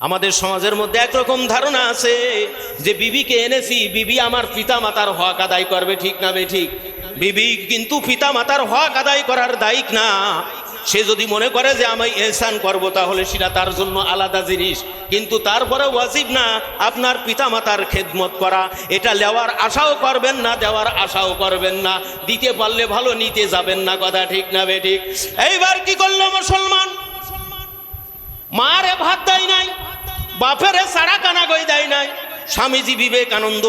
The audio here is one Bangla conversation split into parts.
আমাদের সমাজের মধ্যে একরকম ধারণা আছে যে বিবিকে এনেছি, বিবি আমার পিতা মাতার হক আদায় করবে, ঠিক না বেঠিক? বিবি কিন্তু পিতা মাতার হক আদায় করার দায়িক না। সে যদি মনে করে যে আমি ইহসান করব তাহলে সেটা তার জন্য আলাদা জিনিস, কিন্তু তারপরে ওয়াজিব না আপনার পিতা মাতার খেদমত করা। এটা নেওয়ার আশাও করবেন না, দেওয়ার আশাও করবেন না। দিতে পারলে ভালো, নিতে যাবেন না, কথা ঠিক না বেঠিক? এইবার কি করলো মুসলমান? মারে ভাত দেয় নাই, বাপেরে সারা কানা গই দেয় নাই। স্বামীজি বিবেকানন্দ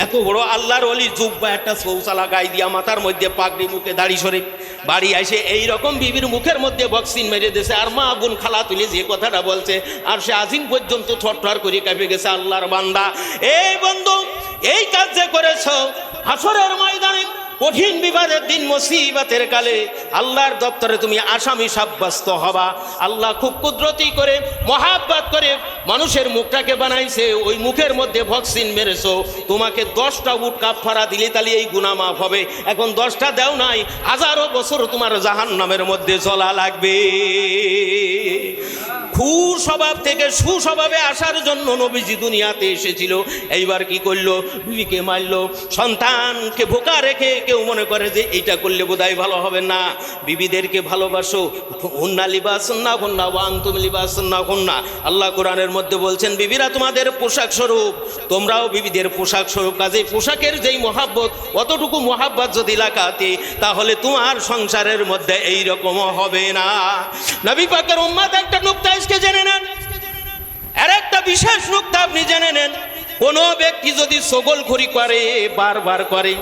এত বড় আল্লাহর ওলি, জুব্বা একটা শৌচালা গায়ে দিয়া, মাথার মধ্যে পাগড়ি, মুখে দাড়ি সরে বাড়ি আসে এইরকম বিবির মুখের মধ্যে বক্সিন মেরে দিয়েছে। আর মা বোন খালা তুলে যে কথাটা বলছে, আর সে আজিম পর্যন্ত থরথর করে কাঁপে গেছে। আল্লাহর বান্দা, এই বন্ধু এই কাজ যে করেছ হাসরের ময়দানে কঠিন বিবাদের দিন, মুসিবতের কালে আল্লাহর দপ্তরে তুমি আসামি সাব্যস্ত হবা। আল্লাহ খুব কুদরতি করে, মহাব্বত করে মানুষের মুখটাকে বানাইছে, ওই মুখের মধ্যে ভক্সিন মেরেছো। তোমাকে 10টা উট কাফারা দিলে তাহলে এই গুনাহ মাফ হবে। এখন 10টা দেও নাই, হাজারো বছর তোমার জাহান্নামের মধ্যে চলা লাগবে। কুস্বভাব থেকে সুস্বভাবে আসার জন্য নবীজি দুনিয়াতে এসেছিল। এইবার কি করলো? বিবিকে মারলো, সন্তানকে ভোকা রেখে কেউ মনে করে যে এইটা করলে বোধহয় ভালো হবে না। বিবিদেরকে ভালোবাসো, হুন্না লিবাসুন না হুন্না ওয়া আনতুম লিবাসুন না হুন্না। আল্লাহ কোরআনের মধ্যে বলছেন বিবিরা তোমাদের পোশাক স্বরূপ, তোমরাও বিবিদের পোশাক স্বরূপ। কাজে পোশাকের যেই মহাব্বত, অতটুকু মহাব্বত যদি লাগাতে, তাহলে তোমার সংসারের মধ্যে এই রকম হবে না। নবী পাকের উম্মত একটা নুকতা আজকে জেনে নেন, আর একটা বিশেষ নুকতা আপনি জেনে নেন। কোন ব্যক্তি যদি ছগলখড়ি করে, বারবার করে,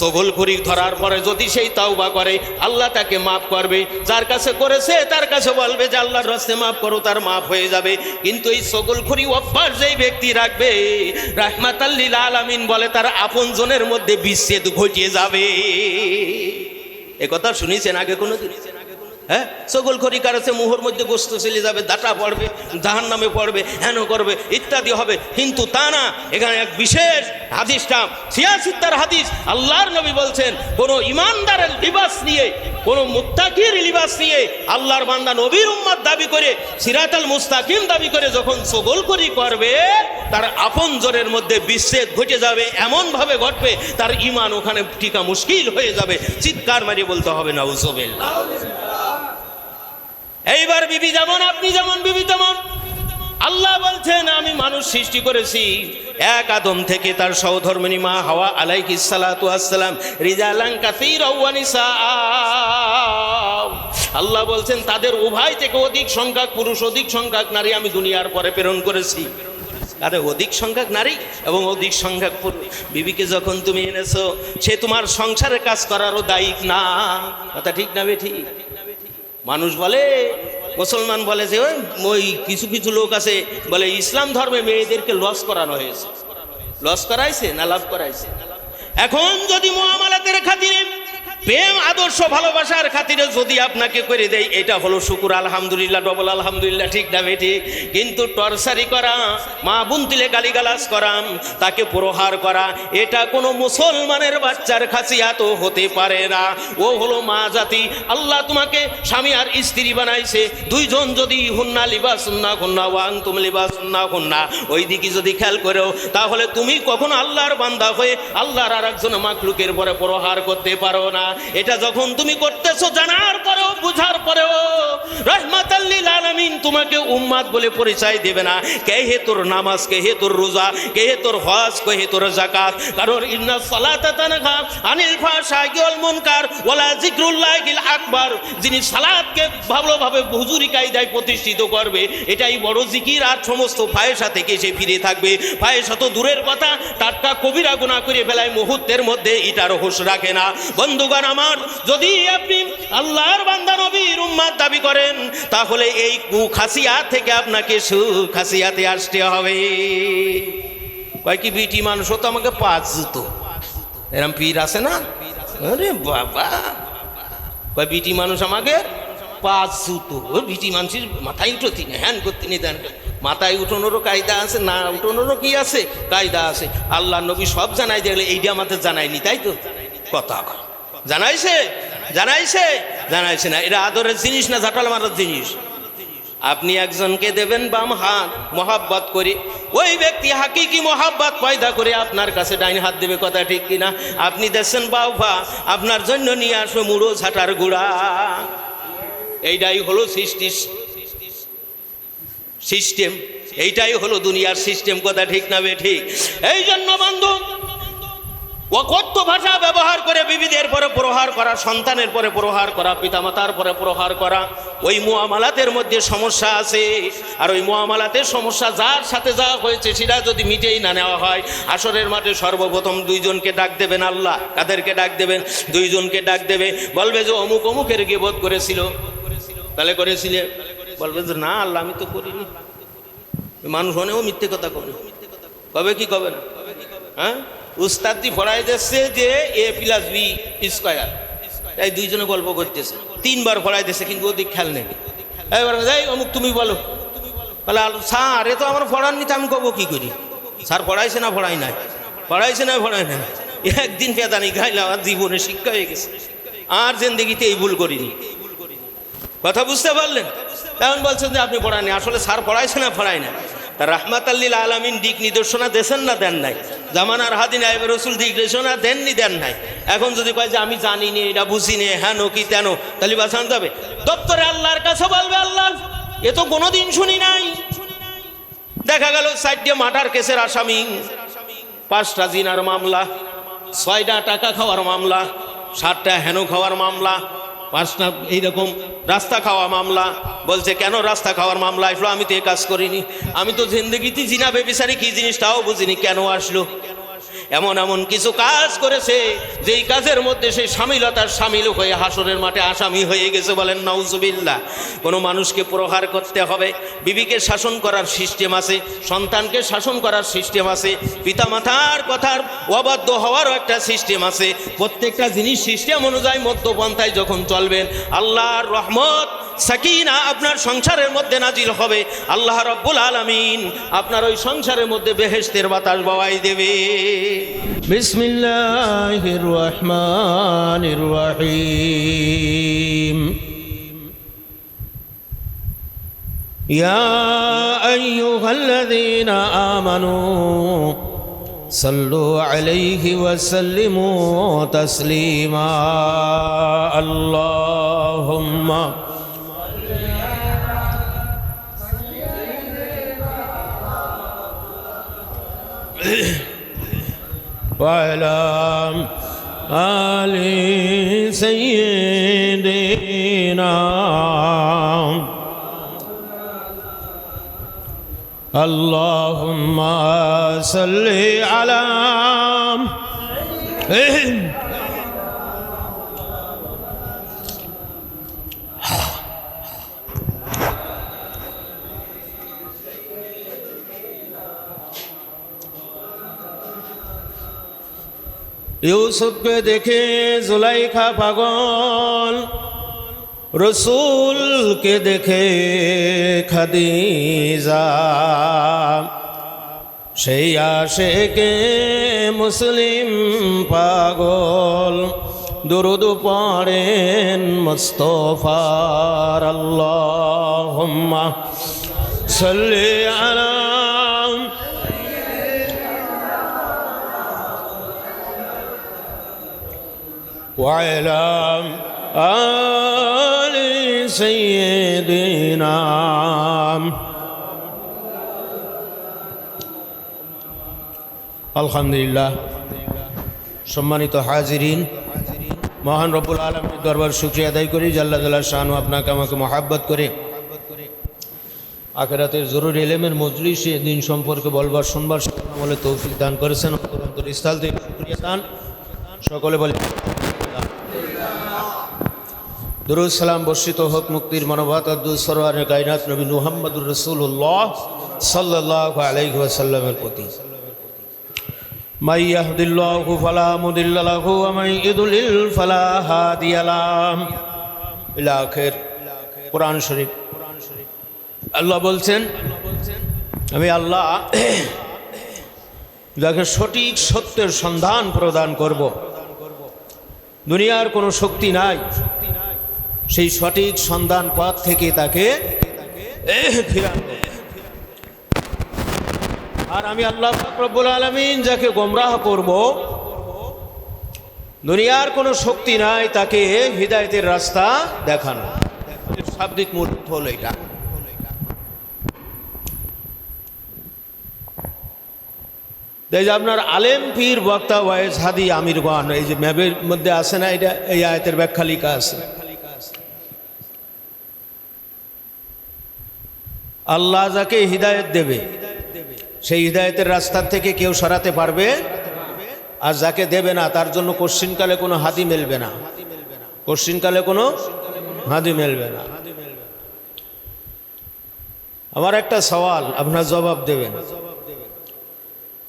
ছগলখড়ি ধরার পরে যদি সেই তাওবা করে, আল্লাহ তাকে মাফ করবে। যার কাছে করেছে তার কাছে বলবে যে আল্লাহর রাস্তায় মাফ করো, তার মাফ হয়ে যাবে। কিন্তু এই ছগলখড়ি অভ্যাস যেই ব্যক্তি রাখবে, রাহমাতাল লিল আলামিন বলে তার আপনজনের মধ্যে বিচ্ছেদ ঘটিয়ে যাবে। এ কথা শুনেছেন আগে কোনোদিন? হ্যাঁ, ছগলখড়ি কারণে মুহর মধ্যে গোস্ত চলে যাবে, দাঁটা পড়বে, জাহান্নামে পড়বে, হেন করবে, ইত্যাদি হবে। কিন্তু তা না, এখানে এক বিশেষ হাদিসটা সিয়াসিত্তার হাদিস। আল্লাহর নবী বলছেন, কোন ইমানদারের লিবাস নিয়ে, কোন মুত্তাকির লিবাস নিয়ে আল্লাহর বান্দা নবীর উম্মত দাবি করে, সিরাতাল মুস্তাকিম দাবি করে যখন ছগলখড়ি করবে, তার আপনজনের মধ্যে বিচ্ছেদ ঘটে যাবে। এমন ভাবে ঘটবে তার ঈমান ওখানে টিকা মুশকিল হয়ে যাবে। চিৎকার মারিয়ে বলতে হবে নাউজুবিল্লাহ। এইবার বিবি যেমন, আপনি যেমন, বিবি তেমন। আল্লাহ বলছেন আমি মানুষ সৃষ্টি করেছি এক আদম থেকে, তার সহধর্মিণী মা হাওয়া আলাইহিস সালাতু ওয়াস সালাম, রিজালান কাসীরা ওয়া নিসা। আল্লাহ বলছেন তাদের উভয় থেকে অধিক সংখ্যক পুরুষ, অধিক সংখ্যক নারী আমি দুনিয়ার পরে প্রেরণ করেছি। আরে অধিক সংখ্যক নারী এবং অধিক সংখ্যক পুরুষ। বিবিকে যখন তুমি এনেছো, সে তোমার সংসারের কাজ করারও দায়িক না, কথা ঠিক না বেঠিক? মানুষ বলে, মুসলমান বলে যে ওই কিছু কিছু লোক আছে বলে ইসলাম ধর্মে মেয়েদেরকে লস করানো হয়েছে। লস করাইছে না লাভ করাইছে? এখন যদি মুআমালাতের খাতিরে, প্রেম আদর্শ ভালোবাসার খাতিরে যদি আপনাকে করে দেয়, এটা হলো শুকুর, আলহামদুলিল্লাহ, ডবল আলহামদুলিল্লাহ, ঠিক না বেঠিক? কিন্তু টর্চারি করা, মা বোন তুলে গালিগালাজ করা, তাকে প্রহার করা, এটা কোনো মুসলমানের বাচ্চার খাসিয়াত হতে পারে না। ও হলো মা জাতি। আল্লাহ তোমাকে স্বামী আর স্ত্রী বানাইছে, দুইজন যদি হুন্না লিবাসুন না হুন্না ওয়া আনতুম লিবাসুন না হুন্না, ওই দিকে যদি খেয়াল করো, তাহলে তুমি কখনো আল্লাহর বান্দা হয়ে আল্লাহর আর একজন মাখলুকের পরে প্রহার করতে পারো না। এটা যখন তুমি করতেছো, জানার পরেও, বুঝার পরেও, রাহমাতাল লিল আলামিন তোমাকে উম্মাত বলে পরিচয় দেবে না। কে হে তোর নামাজ, কে হে তোর রোজা, কে হে তোর হজ, কে হে তোর যাকাত। কারণ ইন্নাস সালাতা তানহা আনিল ফাহশাই ওয়াল মুনকার ওয়ালা যিকরুল্লাহিল আকবার। যিনি সালাতকে ভালোভাবে হুজুরি কায়দায় প্রতিষ্ঠিত করবে, এটাই বড় জিকির। আর সমস্ত ফাহেশা থেকে সে ফিরে থাকবে। ফাহেশা তো দূরের কথা, টাটকা কবিরা গুনাহ করে ফেলায় মুহূর্তের মধ্যে, এটার হোশ রাখে না। বন্ধুগণ আমার, যদি আপনি আল্লাহর বান্দা নবীর উম্মত দাবি করেন, তাহলে এই কুখাসিয়াত থেকে আপনাকে সুখাসিয়াতে আসতে হবে। কয় কি বিটি মানুষ তো আমাকে 5 জুতো, এরম পীর আছে না? আরে বাবা, কয় বিটি মানুষ আমাকে 5 জুতো। ওই বিটি মানুষের মাথায় উঠতি না, হ্যান করতে নি, দেন মাথায় উঠোনোরও কায়দা আছে, না উঠোনোরও কি আছে, কায়দা আছে। আল্লাহ নবী সব জানাই দেখলে এইটা আমাদের জানায়নি, তাই তো? কথা জানাইছে, জানাইছে, জানাইছে না। এটা আদরের জিনিস না ঝাঁটাল মারার জিনিস? আপনি একজনকে দেবেন বাম হাত মহাব্বত করে, ওই ব্যক্তি হাকিকি মহাব্বত পয়দা করে আপনার কাছে ডাইন হাত দেবে, কথা ঠিক কিনা? আপনি দেখছেন বাবা আপনার জন্য নিয়ে আসবে মুড়ো ঝাঁটার গুড়া। এইটাই হলো সিস্টেম, এইটাই হলো দুনিয়ার সিস্টেম, কথা ঠিক না বে ঠিক? এই জন্য বন্ধু অকথ্য ভাষা ব্যবহার করে বিবিদের পরে প্রহার করা, সন্তানের পরে প্রহার করা, পিতামাতার পরে প্রহার করা, ওই মুআমালাতের মধ্যে সমস্যা আছে। আর ওই মুআমালাতের সমস্যা যার সাথে যা হয়েছে সেটা যদি মিটেই না নেওয়া হয়, হাসরের মাঠে সর্বপ্রথম দুইজনকে ডাক দেবেন আল্লাহ। কাদেরকে ডাক দেবেন? দুইজনকে ডাক দেবে, বলবে যে অমুক অমুকের গীবত করেছিল। তাহলে করেছিলে? বলবে যে না আল্লাহ আমি তো করিনি। মানুষ হনেও মিথ্যে কথা কবে কি কবে না? হ্যাঁ, উস্তাদি পড়াই দিচ্ছে যে a+b², তাই দুইজনে গল্প করতেছে, 3 বার পড়াই দিচ্ছে কিন্তু ওদিক খেয়াল নেই। এবার যাই অমুক তুমি বলো, বলে স্যার এ তো আমার পড়ার নিতে, আমি কব কি করি? স্যার পড়াইছে না পড়াই নাই, পড়াইছে না পড়াই নাই। একদিন পেদানি খাইলাম, আর জীবনে শিক্ষা হয়ে গেছে, আর জিন্দেগিতে এই ভুল করিনি। কথা বুঝতে পারলেন? তখন বলছেন যে আপনি পড়ায়নি, আসলে স্যার পড়াইছে না পড়াই না। তা রাহমাতাল লিল আলামিন দিক নির্দেশনা দেন না দেন নাই? জামানার হাদি নায়েব রসুল দিক নির্দেশনা দেননি দেন নাই? এখন যদি কয় যে আমি জানি নি, এটা বুঝি নে, হ্যাঁ কি তেন, তাহলে বাঁচান যাবে? দপ্তরে আল্লাহর কাছে বলবে আল্লাহ এ তো কোনোদিন শুনি নাই। দেখা গেল 4টে মার্ডার কেসের আসামি, 5টা জিনার মামলা, 6টা টাকা খাওয়ার মামলা, 7টা হেনো খাওয়ার মামলা, 5টা এইরকম রাস্তা খাওয়া মামলা। বলছে কেন রাস্তা খাওয়ার মামলা আসলো? আমি তো এ কাজ করিনি, আমি তো জিন্দগিতে জিনা বেবিচারি কি জিনিসটাও বুঝিনি, কেন আসলো? এমন এমন কিছু কাজ করেছে যেই কাজের মধ্যে সেই সামিলতার সামিল হয়ে হাসরের মাঠে আসামি হয়ে গেছে। বলেন নাউজুবিল্লাহ। কোনো মানুষকে প্রহার করতে হবে, বিবিকে শাসন করার সিস্টেম আছে, সন্তানকে শাসন করার সিস্টেম আছে, পিতামাতার কথার অবাধ্য হওয়ারও একটা সিস্টেম আছে। প্রত্যেকটা জিনিস সিস্টেম অনুযায়ী মধ্যপন্থায় যখন চলবেন, আল্লাহর রহমত সাকিনা আপনার সংসারের মধ্যে নাজিল হবে। আল্লাহ রাব্বুল আলামিন আপনার ওই সংসারের মধ্যে বেহেশতের বাতাস বওয়াই দেবে। বিসমিল্লাহির রহমানির রহিম। ইয়া আইয়ুহাল্লাযীনা আমানু সাল্লু আলাইহি ওয়া সাল্লিমু তাসলিমা। আল্লাহুম্মা وعلى آل سيدنا اللهم صل على ইউসুফকে দেখে জুলাইখা পাগল, রসুলকে দেখে খাদিজা, সেই আশেকে মুসলিম পাগল, দুরুদ পড়েন মুস্তাফার। আল্লাহুম্মা সাল্লি আলা وعلى آل سيدنا। আলহামদুলিল্লাহ। সম্মানিত হাজিরিন, মহান রব্বুল আলামিনের দরবার শুকরিয়া আদায় করি যে আল্লাহ তাআলা শানু আপনাকে আমাকে মহব্বত করে আখিরাতের জরুরি ইলমের মজলিসে দিন সম্পর্কে বলবার শুনবার আমলে তৌফিক দান করেছেন। অন্তর স্থল থেকে শুকরিয়া দান। সকলে বলে দুরূদ সালাম বর্ষিত হোক মুক্তির মানবত আব্দুল সরওয়ারে কায়নাত নবী মুহাম্মদুর রাসূলুল্লাহ সাল্লাল্লাহু আলাইহি ওয়াসাল্লামের প্রতি। মাই ইয়াহদিল্লাহু ফালা মুদিল্লা লাহু ওয়া মাই ইউদ্লিল ফালা হাদিয়া লাহু। ইলা আখির কোরআন শরীফ। আল্লাহ বলছেন, আমি আল্লাহ যাকে সঠিক সত্যের সন্ধান প্রদান করব। দুনিয়ার কোনো শক্তি নাই সেই সঠিক সন্ধান পথ থেকে তাকে ফিরান দেবে। আর আমি আল্লাহ পাক রব্বুল আলামিন যাকে গোমরাহ করব, দুনিয়ার কোনো শক্তি নাই তাকে হিদায়াতের রাস্তা দেখানো। শাব্দিক মূল হলো এটা। এই যে আপনার আলেম পীর বক্তা ওয়াইজ হাদি আমিরগণ, এই যে ম্যাপের মধ্যে আছে না, এটা এই আয়াতের ব্যাখ্যা লিখা আছে। আল্লাহ যাকে হিদায়াত দেবে সেই হিদায়াতের রাস্তা থেকে কেউ সরাতে পারবে, আর যাকে দেবে না তার জন্য কোশ্চিনকালে কোনো হাদি মেলবে না, কোশ্চিনকালে কোনো হাদি মেলবে না। আমার একটা সওয়াল, আপনার জবাব দেবেন।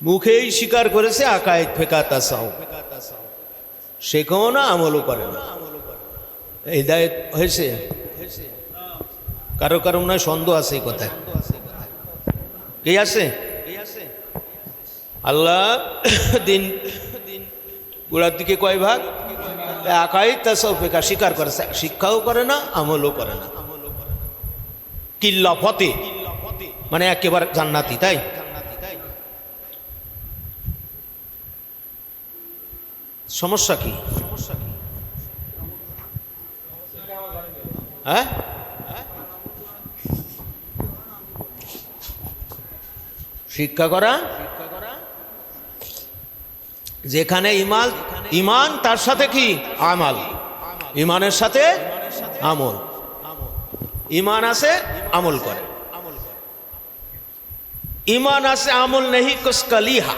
মুখেই স্বীকার করেছে আকায়েদ ফেকা তাসাউফ, শেখেও না আমলও করে না, হিদায়াত হয়েছে? কারো কারো নয় সন্দেহ আছে এই কথায়, কি আছে? আল্লাহ দিন গোড়ার দিকে কয় ভাগ? আকায়েদ তাসাউফ ফেকা, স্বীকার করে, শিক্ষাও করে না আমলও করে না। কিল্লা ফতে মানে একেবারে জান্নাতি, তাই? সমস্যা কি? হ্যাঁ, শিক্ষা করা, যেখানে ইমান তার সাথে কি আমাল, ইমানের সাথে আমল, ইমান আছে আমল করে, ইমান আছে আমল নেই কসকালিহা,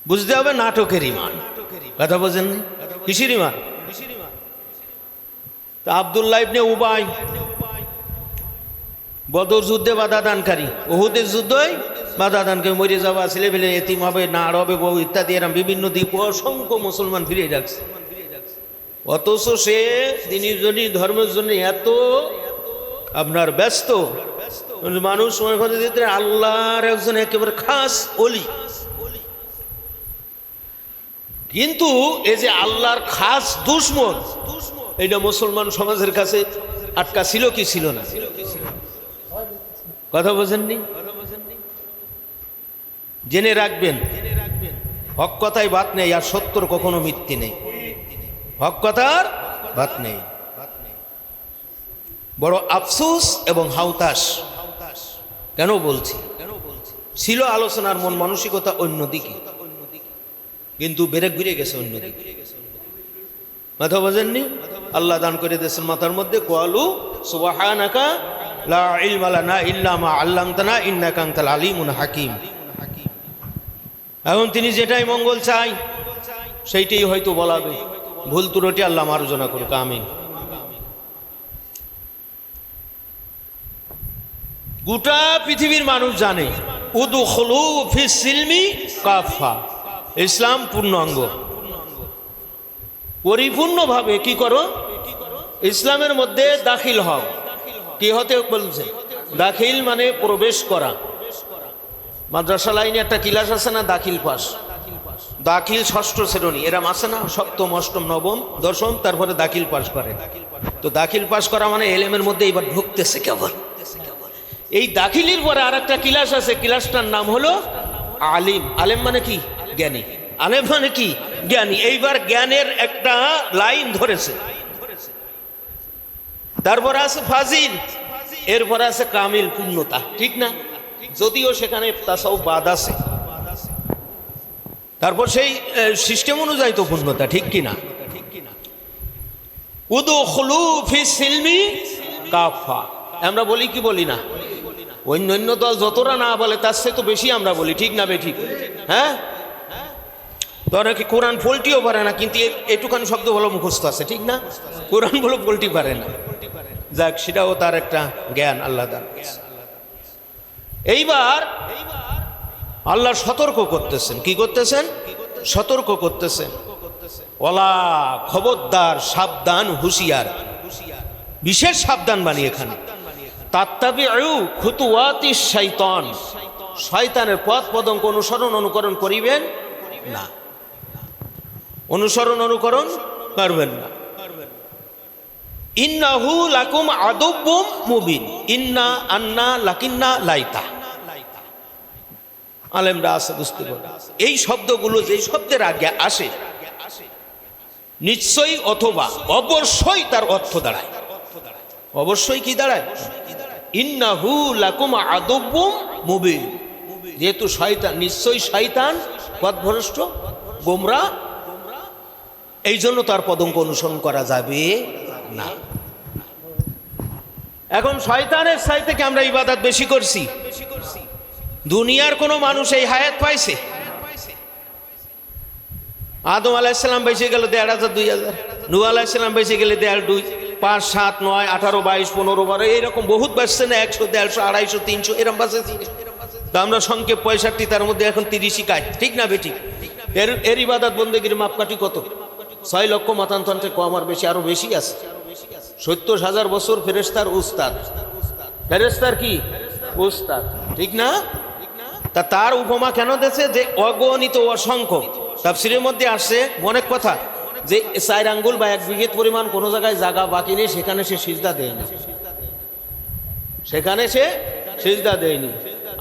বুঝতে হবে নাটকের ইমান। কথা বোঝেন? কিসের ইমান? তা আব্দুল্লাহ ইবনে উবাই বদর যুদ্ধে বাধা দানকারী, উহুদের যুদ্ধই বাধা দানকারী, মরে যাওয়া ছেলে ফেলে এতিম হবে, না হবে বউ ইত্যাদি, এরম বিভিন্ন দিক অসংখ্য মুসলমান ফিরে যাচ্ছে। অথচ সে দিনের জন্য ধর্মের জন্য এত আপনার ব্যস্ত, মানুষ মনে করে দিতে আল্লাহর একজন একেবারে খাস ওলি। কিন্তু এই যে আল্লাহর খাস দুশমন, এটা মুসলমান সমাজের কাছে আটকা ছিল কি ছিল না? কথা বোঝেননি? জেনে রাখবেন, হক কথায় বাত নেই, আর সত্যর কখনো মিথ্যে নেই, হক কথার বাত নেই। বড় আফসোস এবং হাউতাস। কেন বলছি? ছিল আলোচনার মন মানসিকতা অন্যদিকে, কিন্তু বেরেক ঘুরে গেছে অন্যদিকে। মাথা বোঝেননি? আল্লাহ দান করে দিয়েছেন মাথার মধ্যে, ক্বালু সুবহানাকা লা ইলমা লানা ইল্লা মা আল্লামতানা ইন্নাকা আনতাল আলিমুল হাকিম। এখন তিনি যেটাই মঙ্গল চাই সেইটাই হয়তো বলাবে, ভুল ত্রুটি আল্লাহ মার্জনা করুক, আমিন। গোটা পৃথিবীর মানুষ জানে উদখুলু ফিস সিলমি কাফা, ইসলাম পূর্ণাঙ্গ, পরিপূর্ণভাবে কি করো? ইসলামের মধ্যে দাখিল হও। কি হতে বলছে? দাখিল মানে প্রবেশ করা। মাদ্রাসা লাইনে একটা ক্লাস আছে না, দাখিল পাস, দাখিল ষষ্ঠ শ্রেণী, এরম আছে না, সপ্তম অষ্টম নবম দশম, তারপরে দাখিল পাস করে। তো দাখিল পাস করা মানে এলেমের মধ্যে এবার ঢুকতেছে কেবল। এই দাখিলের পরে আর একটা ক্লাস আছে, ক্লাসটার নাম হলো আলিম। আলেম মানে কি? জ্ঞানী। আলেম মানে কি? জ্ঞানী। এইবার জ্ঞানের একটা লাইন ধরেছে। তারপর আছে ফাজিল, এরপর আছে কামিল, পূর্ণতা, ঠিক না? যদিও সেখানে তাসাউফ বাদ আছে, তারপর সেই সিস্টেম অনুযায়ী তো পূর্ণতা, ঠিক কিনা? উদখুলু ফিস সিলমি কাফা, আমরা বলি কি বলি না? অন্য দল যতটা না বলে তার চেয়ে তো বেশি আমরা বলি, ঠিক না বেঠিক? হ্যাঁ, ধরে কি কোরআন পল্টিও পারে না, কিন্তু এটুখানি শব্দ বলো মুখস্থ আছে, ঠিক না? কোরআন বলো পল্টি পারে না। যাক, সেটাও তার একটা জ্ঞান আল্লাহ দান। এইবার আল্লাহ সতর্ক করতেছেন। কি করতেছেন? সতর্ক করতেছেন। ওলা, খবরদার, সাবধান, হুঁশিয়ার, বিশেষ সাবধান বাণী এখানে। তাত্তাবিউ খুতুওয়াতিশ শাইতান, শয়তানের পথ পদঙ্ক অনুকরণ করিবেন না, অনুকরণ করবেন না। ইন্নাহু লাকুম আদুব্বুম মুবিন, ইন্না আন্না লাকিন্না লাইতা। আলেমরা আছে বুঝতে পারে এই শব্দগুলো যে শব্দের আগে আসে নিশ্চয়ই অথবা অবশ্যই তার অর্থ দাঁড়ায়। অবশ্যই কি দাঁড়ায়? ইন্নাহু লাকুম আদুব্বুম মুবিন, যেহেতু শয়তান, নিশ্চয়ই শয়তান পথভ্রষ্ট গোমরা, এই জন্য তার পদঙ্ক অনুসরণ করা যাবে না। এখন শয়তানের সাই থেকে আমরা ইবাদত বেশি করছি। দুনিয়ার কোন মানুষ এই হায়াত পাইছে? আদম আলাইহিসসালাম বেঁচে গেল ১,৫০০ ২,০০০, নূহ আলাইহিসসালাম বেঁচে গেলে ১,৫০০ ৫ ৭ ৯ ১৮ ২২ ১৫ 12 এইরকম বহুত বাঁচছে না, ১০০ ১৫০ ২৫০ ৩০০ এরকম বাঁচেছি। তো আমরা সংক্ষেপ ৬৫, তার মধ্যে এখন ৩০ই কাজ, ঠিক না বেটি? এর ইবাদত বন্দেগীর মাপকাঠি কত? ৬ লক্ষ মতান্তরে কম আর বেশি? আরো বেশি আছে। ৭০,০০০ বছর ফেরেশতার উস্তাদ, ফেরেশতার কি উস্তাদ, ঠিক না? তা তার উপমা কেন দিয়েছে? যে অগণিত অসংখ্য তাফসীরের মধ্যে আসছে অনেক কথা, যে ৪ আঙ্গুল বা ১ বিঘত পরিমাণ কোনো জায়গায় জায়গা বাকি নেই, সেখানে সে সিজদা দেয়নি, সেখানে সে সিজদা দেয়নি।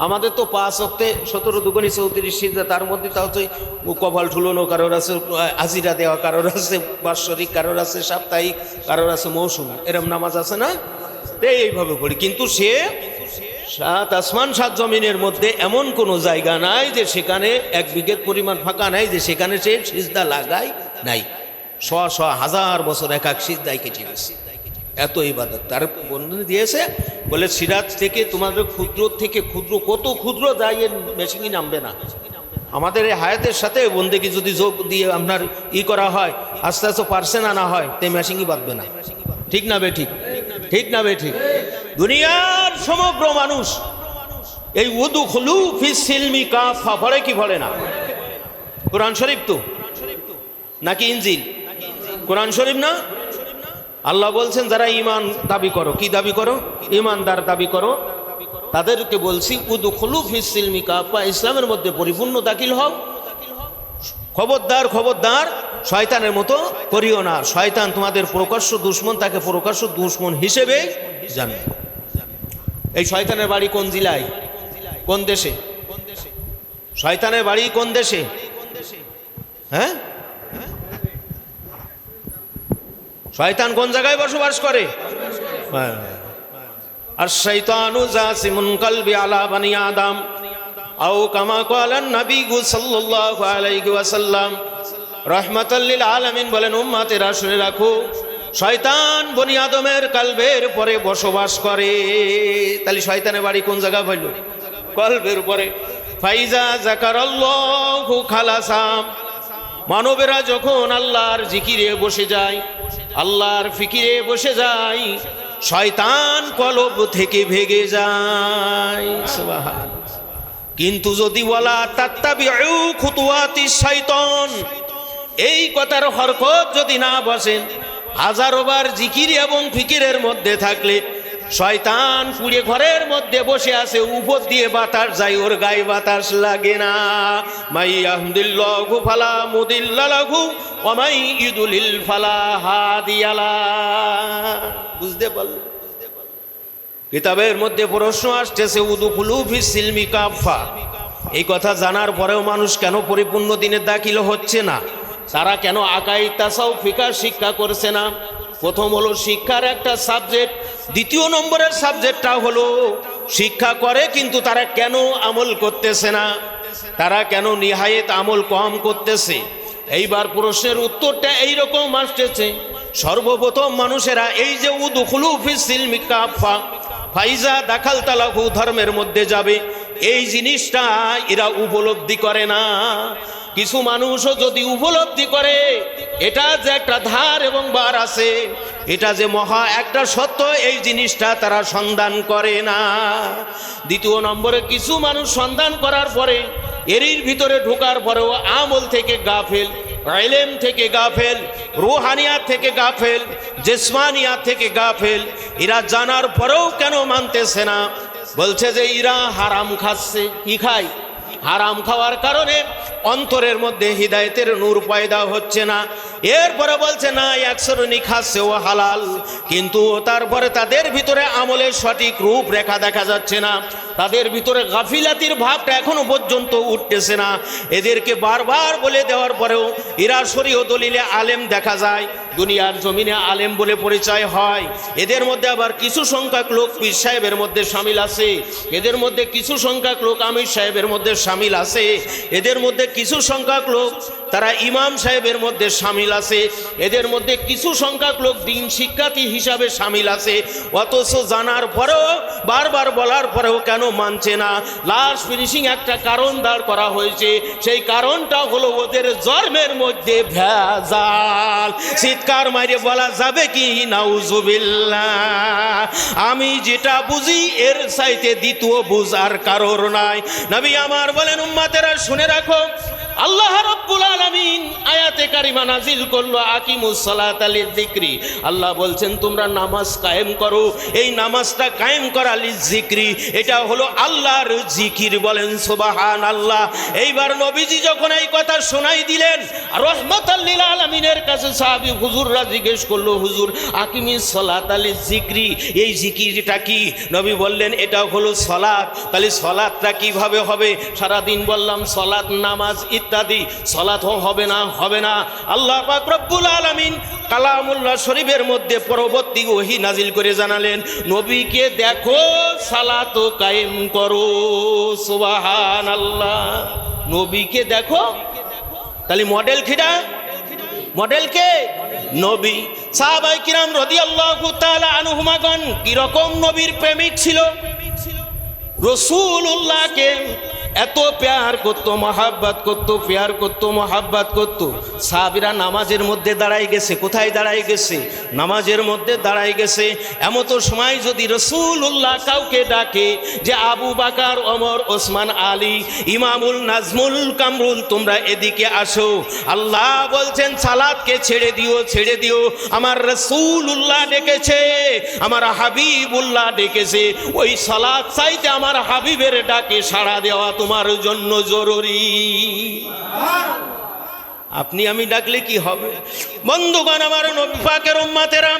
আমাদের তো ৫ ওয়াক্তে ১৭ দুগুণী ৩৪ সিজদা, তার মধ্যে তাও হচ্ছে কপাল ঠুলানো, কারোর আছে আজিরা দেওয়া, কারোর আছে বাৎসরিক, কারোর আছে সাপ্তাহিক, কারোর আছে মৌসুম, এরম নামাজ আছে না? এইভাবে পড়ি। কিন্তু সে ৭ আসমান ৭ জমিনের মধ্যে এমন কোনো জায়গা নাই যে সেখানে ১ বিঘত পরিমাণ ফাঁকা নাই যে সেখানে সে সিজদা লাগায় নাই। শ শ হাজার বছর এক এক সিজদায় কেটে গেছে, এত ইবাদত। তার বন্ধু দিয়েছে বলে সিরাজ থেকে তোমাদের ক্ষুদ্র থেকে ক্ষুদ্র, কত ক্ষুদ্র যায় এর মেশিনই নামবে না। আমাদের এই হায়াতের সাথে বন্দেগী যদি যোগ দিয়ে আপনার করা হয়, আস্তে আস্তে পার্সেন্ট আনা হয়, তে মেশিনই বাঁধবে না, ঠিক না বে ঠিক? ঠিক না বে ঠিক? দুনিয়ার সমগ্র মানুষ এই উদখুলু ফিস সিলমি কাফা পড়ে কি পড়ে না? কোরআন শরীফ তো নাকি ইনজিল? কোরআন শরীফ না? আল্লাহ বলছেন যারা ঈমান দাবি করো, কি দাবি করো? ঈমানদার দাবি করো, তাদেরকে বলছি উদখুলু ফিস সিলমি কাফা, ইসলামের মধ্যে পরিপূর্ণ দাখিল হও। খবরদার খবরদার শয়তানের মতো করিও না। শয়তান তোমাদের প্রকাশ্য দুশমন, তাকে প্রকাশ্য দুশমন হিসেবে জানো। এই শয়তানের বাড়ি কোন জেলায়, কোন দেশে? শয়তানের বাড়ি কোন দেশে? হ্যাঁ, শয়তান কোন জায়গায় বসবাস করে? আর শয়তানু জাসিমুন কলবি আলা বানি আদম আও কামা ক্বালান নবী সাল্লাল্লাহু আলাইহি ওয়াসাল্লাম রাহমাতাল লিল আলামিন। বলেন উম্মতেরা শুনে রাখো, শয়তান বনি আদমের কলবের পরে বসবাস করে। তাহলে শয়তানের বাড়ি কোন জায়গা হইল? কলবের পরে। ফাইজা যাকারাল্লাহু খালাসা, মানবেরা যখন আল্লাহর জিকিরে বসে যায়, আল্লাহর ফিকিরে বসে যায়, শয়তান কলব থেকে ভেগে যায়। সুবহানাল্লাহ। কিন্তু যদি ওয়ালা তাত্তাবিউ খুতুওয়াতিশ শাইতান, এই কথার হরকত যদি না বসেন, হাজারোবার জিকির এবং ফিকিরের মধ্যে থাকলে শয়তান পুড়ে ঘরের মধ্যে বসে আছে, উপর দিয়ে বাতাস যায়, ওর গায়ে বাতাস লাগে না। মাই ইয়াহদিল্লাহু ফালা মুদিল্লা লাহু ওয়া মাই ইউদ্লিল ফালা হাদিয়া লাহু। বুঝতে পারলেন? কিতাবের মধ্যে প্রশ্ন আসতেছে উদখুলু ফিস সিলমি কাফা। এই কথা জানার পরেও মানুষ কেন পরিপূর্ণ দিনের দাখিল হচ্ছে না? তারা কেন আকাইদ তাসাউফ ফিকাহ শিক্ষা করছে না? প্রথম হলো শিক্ষার একটা সাবজেক্ট, দ্বিতীয় নম্বরের সাবজেক্টটা হলো শিক্ষা করে কিন্তু তারা কেন আমল করতেছে না? তারা কেন নিহায়েত আমল কম করতেছে? এইবার প্রশ্নের উত্তরটা এইরকম আসতেছে। সর্বপ্রথম মানুষেরা এই যে উদখুলু ফিস সিলমি কাফা, ফাইজা দাখালতা লাহু, ধর্মের মধ্যে যাবে, এই জিনিসটা এরা উপলব্ধি করে না। কিছু মানুষও যদি উপলব্ধি করে এটা যে একটা ধার এবং বার আছে, এটা যে মহা একটা সত্য, এই জিনিসটা তারা সন্ধান করে না। দ্বিতীয় নম্বরে কিছু মানুষ সন্ধান করার পরে এরই ভিতরে ঢোকার পরেও আমল থেকে গাফেল, ইলম থেকে গাফেল, রুহানিয়াত থেকে গাফেল, জিসমানিয়াত থেকে গাফেল। এরা জানার পরেও কেন মানতেছে না? বলছে যে এরা হারাম খাচ্ছে। কি খায়? হারাম খাওয়ার কারণে অন্তরের মধ্যে হিদায়েতের নূর পয়দা হচ্ছে না। এরপরে বলছে না এক শ্রেণী খাচ্ছে ও হালাল, কিন্তু তারপরে তাদের ভিতরে আমলের সঠিক রূপ রেখা দেখা যাচ্ছে না, তাদের ভিতরে গাফিলাতির ভাবটা এখনো পর্যন্ত উঠতেছে না। এদেরকে বারবার বলে দেওয়ার পরেও এরা শরীয় দলিলে আলেম দেখা যায়, দুনিয়ার জমিনে আলেম বলে পরিচয় হয়। এদের মধ্যে আবার কিছু সংখ্যক লোক পীর সাহেবের মধ্যে শামিল আছে, এদের মধ্যে কিছু সংখ্যক লোক আমির সাহেবের মধ্যে শামিল আছে, এদের মধ্যে কিছু সংখ্যক লোক তারা ইমাম সাহেবের মধ্যে শামিল আছে, এদের মধ্যে কিছু সংখ্যক লোক দিন শিক্ষার্থী হিসাবে শামিল আছে। অথচ জানার পরেও বারবার বলার পরেও কেন মানছে না? লাস্ট ফিনিশিং একটা কারণ দাঁড় করা হয়েছে, সেই কারণটা হলো ওদের জন্মের মধ্যে ভেজাল। চিৎকার মাইরে বলা যাবে কি নাউজুবিল্লাহ? আমি যেটা বুঝি এর চাইতে দ্বিতীয় বুঝার কারণ নাই। নবী আমার বলেন, উম্মতেরা শুনে রাখো, আল্লাহ রাব্বুল আলামিন আয়াতে কারিমা নাজিল করলো আকিমুস সালাতা লিযিকরি। আল্লাহ বলছেন তোমরা নামাজ কায়েম করো। এই নামাজটা কায়েম করা লিযিকরি, এটা হলো আল্লাহর জিকির। বলেন সুবহানাল্লাহ। এইবার নবীজি যখন এই কথা শোনাই দিলেন রাহমাতাল লিল আলামিনের কাছে সাহাবী হুজুররা জিজ্ঞেস করলো, হুজুর আকিমিস সালাতা লিযিকরি, এই জিকিরটা কি? নবী বললেন এটা হলো সালাত। তাহলে সালাতটা কিভাবে হবে? সারাদিন বললাম সালাত নামাজ ইত্যাদি, সালাত হবে না, হবে না। আল্লাহ পাক রব্বুল আলামিন কালামুল্লাহ শরীফের মধ্যে পরবর্তী ওহী নাজিল করে জানালেন, নবীকে দেখো সালাত কায়েম করো। সুবহানাল্লাহ। নবীকে দেখো, তাহলে মডেল কিরা? মডেল কে? নবী। সাহাবায়ে কিরাম রাদিয়াল্লাহু তাআলা আনহুমাগণ কিরকম নবীর প্রেমিক ছিল? রাসূলুল্লাহকে এত প্যার করতো, মহাব্বত করতো, প্যার করতো, মহাব্বত করতো। সাহাবীরা নামাজের মধ্যে দাঁড়াই গেছে। কোথায় দাঁড়াই গেছে? নামাজের মধ্যে দাঁড়াই গেছে। এমতো সময় যদি রাসূলুল্লাহ কাউকে ডাকে যে আবু বকর, ওমর, ওসমান, আলী, ইমামুল, নাজমুল, কামরুল, তোমরা এদিকে আসো, আল্লাহ বলছেন সালাতকে ছেড়ে দিও, ছেড়ে দিও। আমার রাসূলুল্লাহ ডেকেছে, আমার হাবিবুল্লাহ ডেকেছে। ওই সালাত চাইতে আমার হাবিবের ডাকে সাড়া দেওয়া তোমার জন্য জরুরি। আপনি আমি ডাকলে কি হবে? বন্ধুগণ আমার, নবী পাকের উম্মতেরা,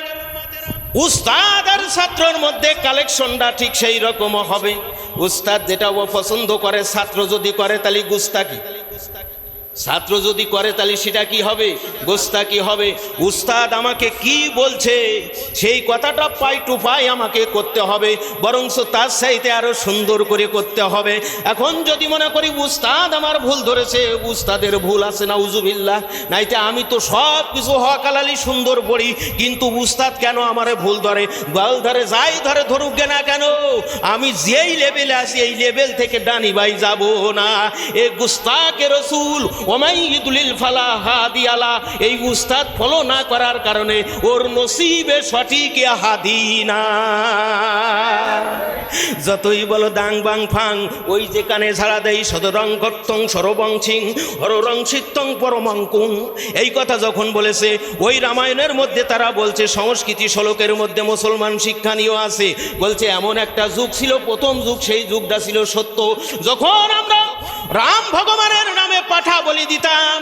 উস্তাদ আর ছাত্রের মধ্যে কালেকশনটা ঠিক সেই রকম হবে। উস্তাদ যেটা ও পছন্দ করে, ছাত্র যদি করে তাহলে গুস্তাকি, ছাত্র যদি করে তাহলে সেটা কি হবে? গোস্তাকি হবে। উস্তাদ আমাকে কি বলছে সেই কথাটা পাই টু পাই আমাকে করতে হবে, বরঞ্চ তার চাইতে আরো সুন্দর করে করতে হবে। এখন যদি মনে করি উস্তাদ আমার ভুল ধরেছে, উস্তাদের ভুল আছে নাউজুবিল্লাহ, নাইতে আমি তো সব কিছু হকালালি সুন্দর পড়ি, কিন্তু উস্তাদ কেন আমারে ভুল ধরে? বল ধরে, যাই ধরে ধরুক না কেন, আমি যেই লেভেলে আছি এই লেভেল থেকে ডানি ভাই যাব না। এ গুস্তাকে রসুল ওমাইদুলিল ফালা হাদিয়ালা, এই উস্তাদ ফলো না করার কারণে ওর নসিবে সঠিক হাদি না। যতই বলো দাং বাং ফাং, ওই যে কানে ঝাড়া দেই সদরং কর্তং সরবংছিং হররং সিত্তং পরমঙ্কুং, এই কথা যখন বলেছে ওই রামায়ণের মধ্যে তারা বলছে সংস্কৃতি শ্লোকের মধ্যে মুসলমান শিক্ষানীয় আছে। বলছে এমন একটা যুগ ছিল, প্রথম যুগ, সেই যুগটা ছিল সত্য। যখন আমরা রাম ভগবানের নামে পাঠা বলি দিতাম,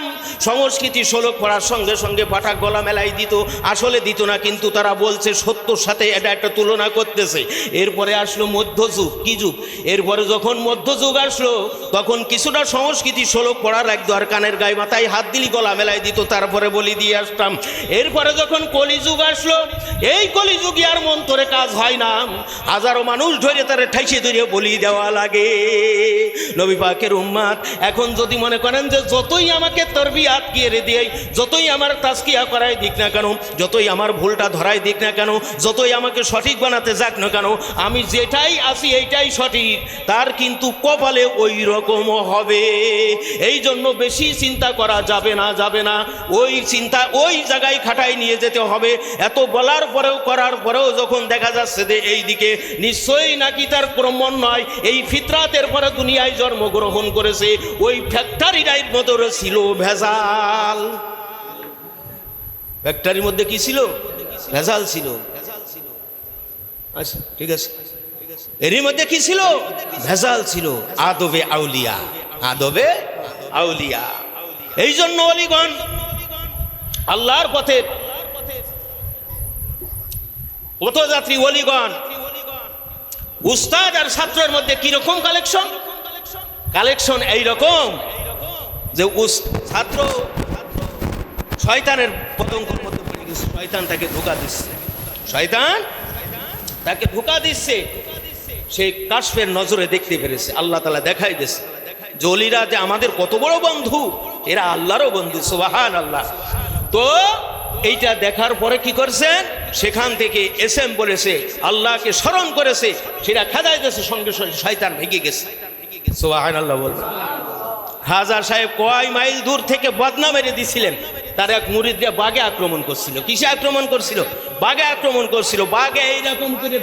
সংস্কৃতি শ্লোক পড়ার সঙ্গে সঙ্গে পাঠা গলা মেলাই দিত। আসলে দিত না, কিন্তু তারা বলছে সত্যর সাথে এটা একটা তুলনা করতেছে। এরপরে আসলো মধ্যযুগ। কি যুগ? এরপরে যখন মধ্যযুগ আসলো তখন কিছুটা সংস্কৃতি শ্লোক পড়ার একদম আর কানের গায়ে মাথায় হাত দিলি গলা মেলাই দিত, তারপরে বলি দিয়ে আসতাম। এরপরে যখন কলিযুগ আসলো, এই কলিযুগে আর মন্তরে কাজ হয় না, হাজারো মানুষ ধরে তারা ঠাইসে ধরে বলি দেওয়া লাগে। নবী পাকের উম্মত এখন যদি মনে করেন যে যতই আমাকে তরবিয়াত করে দেয়, যতই আমার তাজকিয়া করাই দিক না কেন, যতই আমার ভুলটা ধরাই দিক না কেন, যতই আমাকে সঠিক বানাতে যাক না কেন, আমি যেটাই আছি এইটাই সঠিক, তার কিন্তু কপালে ওই রকম হবে। এই জন্য বেশি চিন্তা করা যাবে না, যাবে না। ওই চিন্তা ওই জায়গায় খাটাই নিয়ে যেতে হবে। এত বলার পরেও করার পরেও যখন দেখা যাচ্ছে যে এই দিকে নিশ্চয়ই নাকি তার ক্রমণ নয়, এই ফিতরাতের পরে দুনিয়ায় জন্মগ্রহণ করেছে, ওই ফ্যাক্টরিটার মতো ছিল ভেজাল। ফ্যাক্টরির মধ্যে কি ছিল? ভেজাল ছিল। আচ্ছা ঠিক আছে, এরই মধ্যে কি ছিল? ভেজাল ছিল। আদবে আউলিয়া, আদবে আউলিয়া। এই জন্য অলিগণ আল্লাহর পথে পথযাত্রী ওলিগণ, উস্তাদ আর ছাত্রের মধ্যে কিরকম কালেকশন এইরকম যে ছাত্র শয়তানের পতঙ্গের মধ্যে পড়ে গেছে, শয়তান তাকে ধোঁকা দিচ্ছে, সে কাশফের নজরে দেখতে পেরেছে, আল্লাহ তাআলা দেখাই দিয়েছে যে ওলিরা যে আমাদের কত বড় বন্ধু, এরা আল্লাহরও বন্ধু, সুবহানাল্লাহ। তো এইটা দেখার পরে কি করছেন, সেখান থেকে এসএম বলেছে, আল্লাহকে স্মরণ করেছে, সেটা খেদাই দিয়েছে, সঙ্গে সঙ্গে শয়তান ভেঙে গেছে, সুবহানাল্লাহ বলবেন। হাজার সাহেব কয় মাইল দূর থেকে বদনা মেরে দিছিলেন, তার এক মুরিদরা বাঘে আক্রমণ করছিল। কিসে আক্রমণ করছিল? বাঘে আক্রমণ করছিল। বাঘে এইরকম করে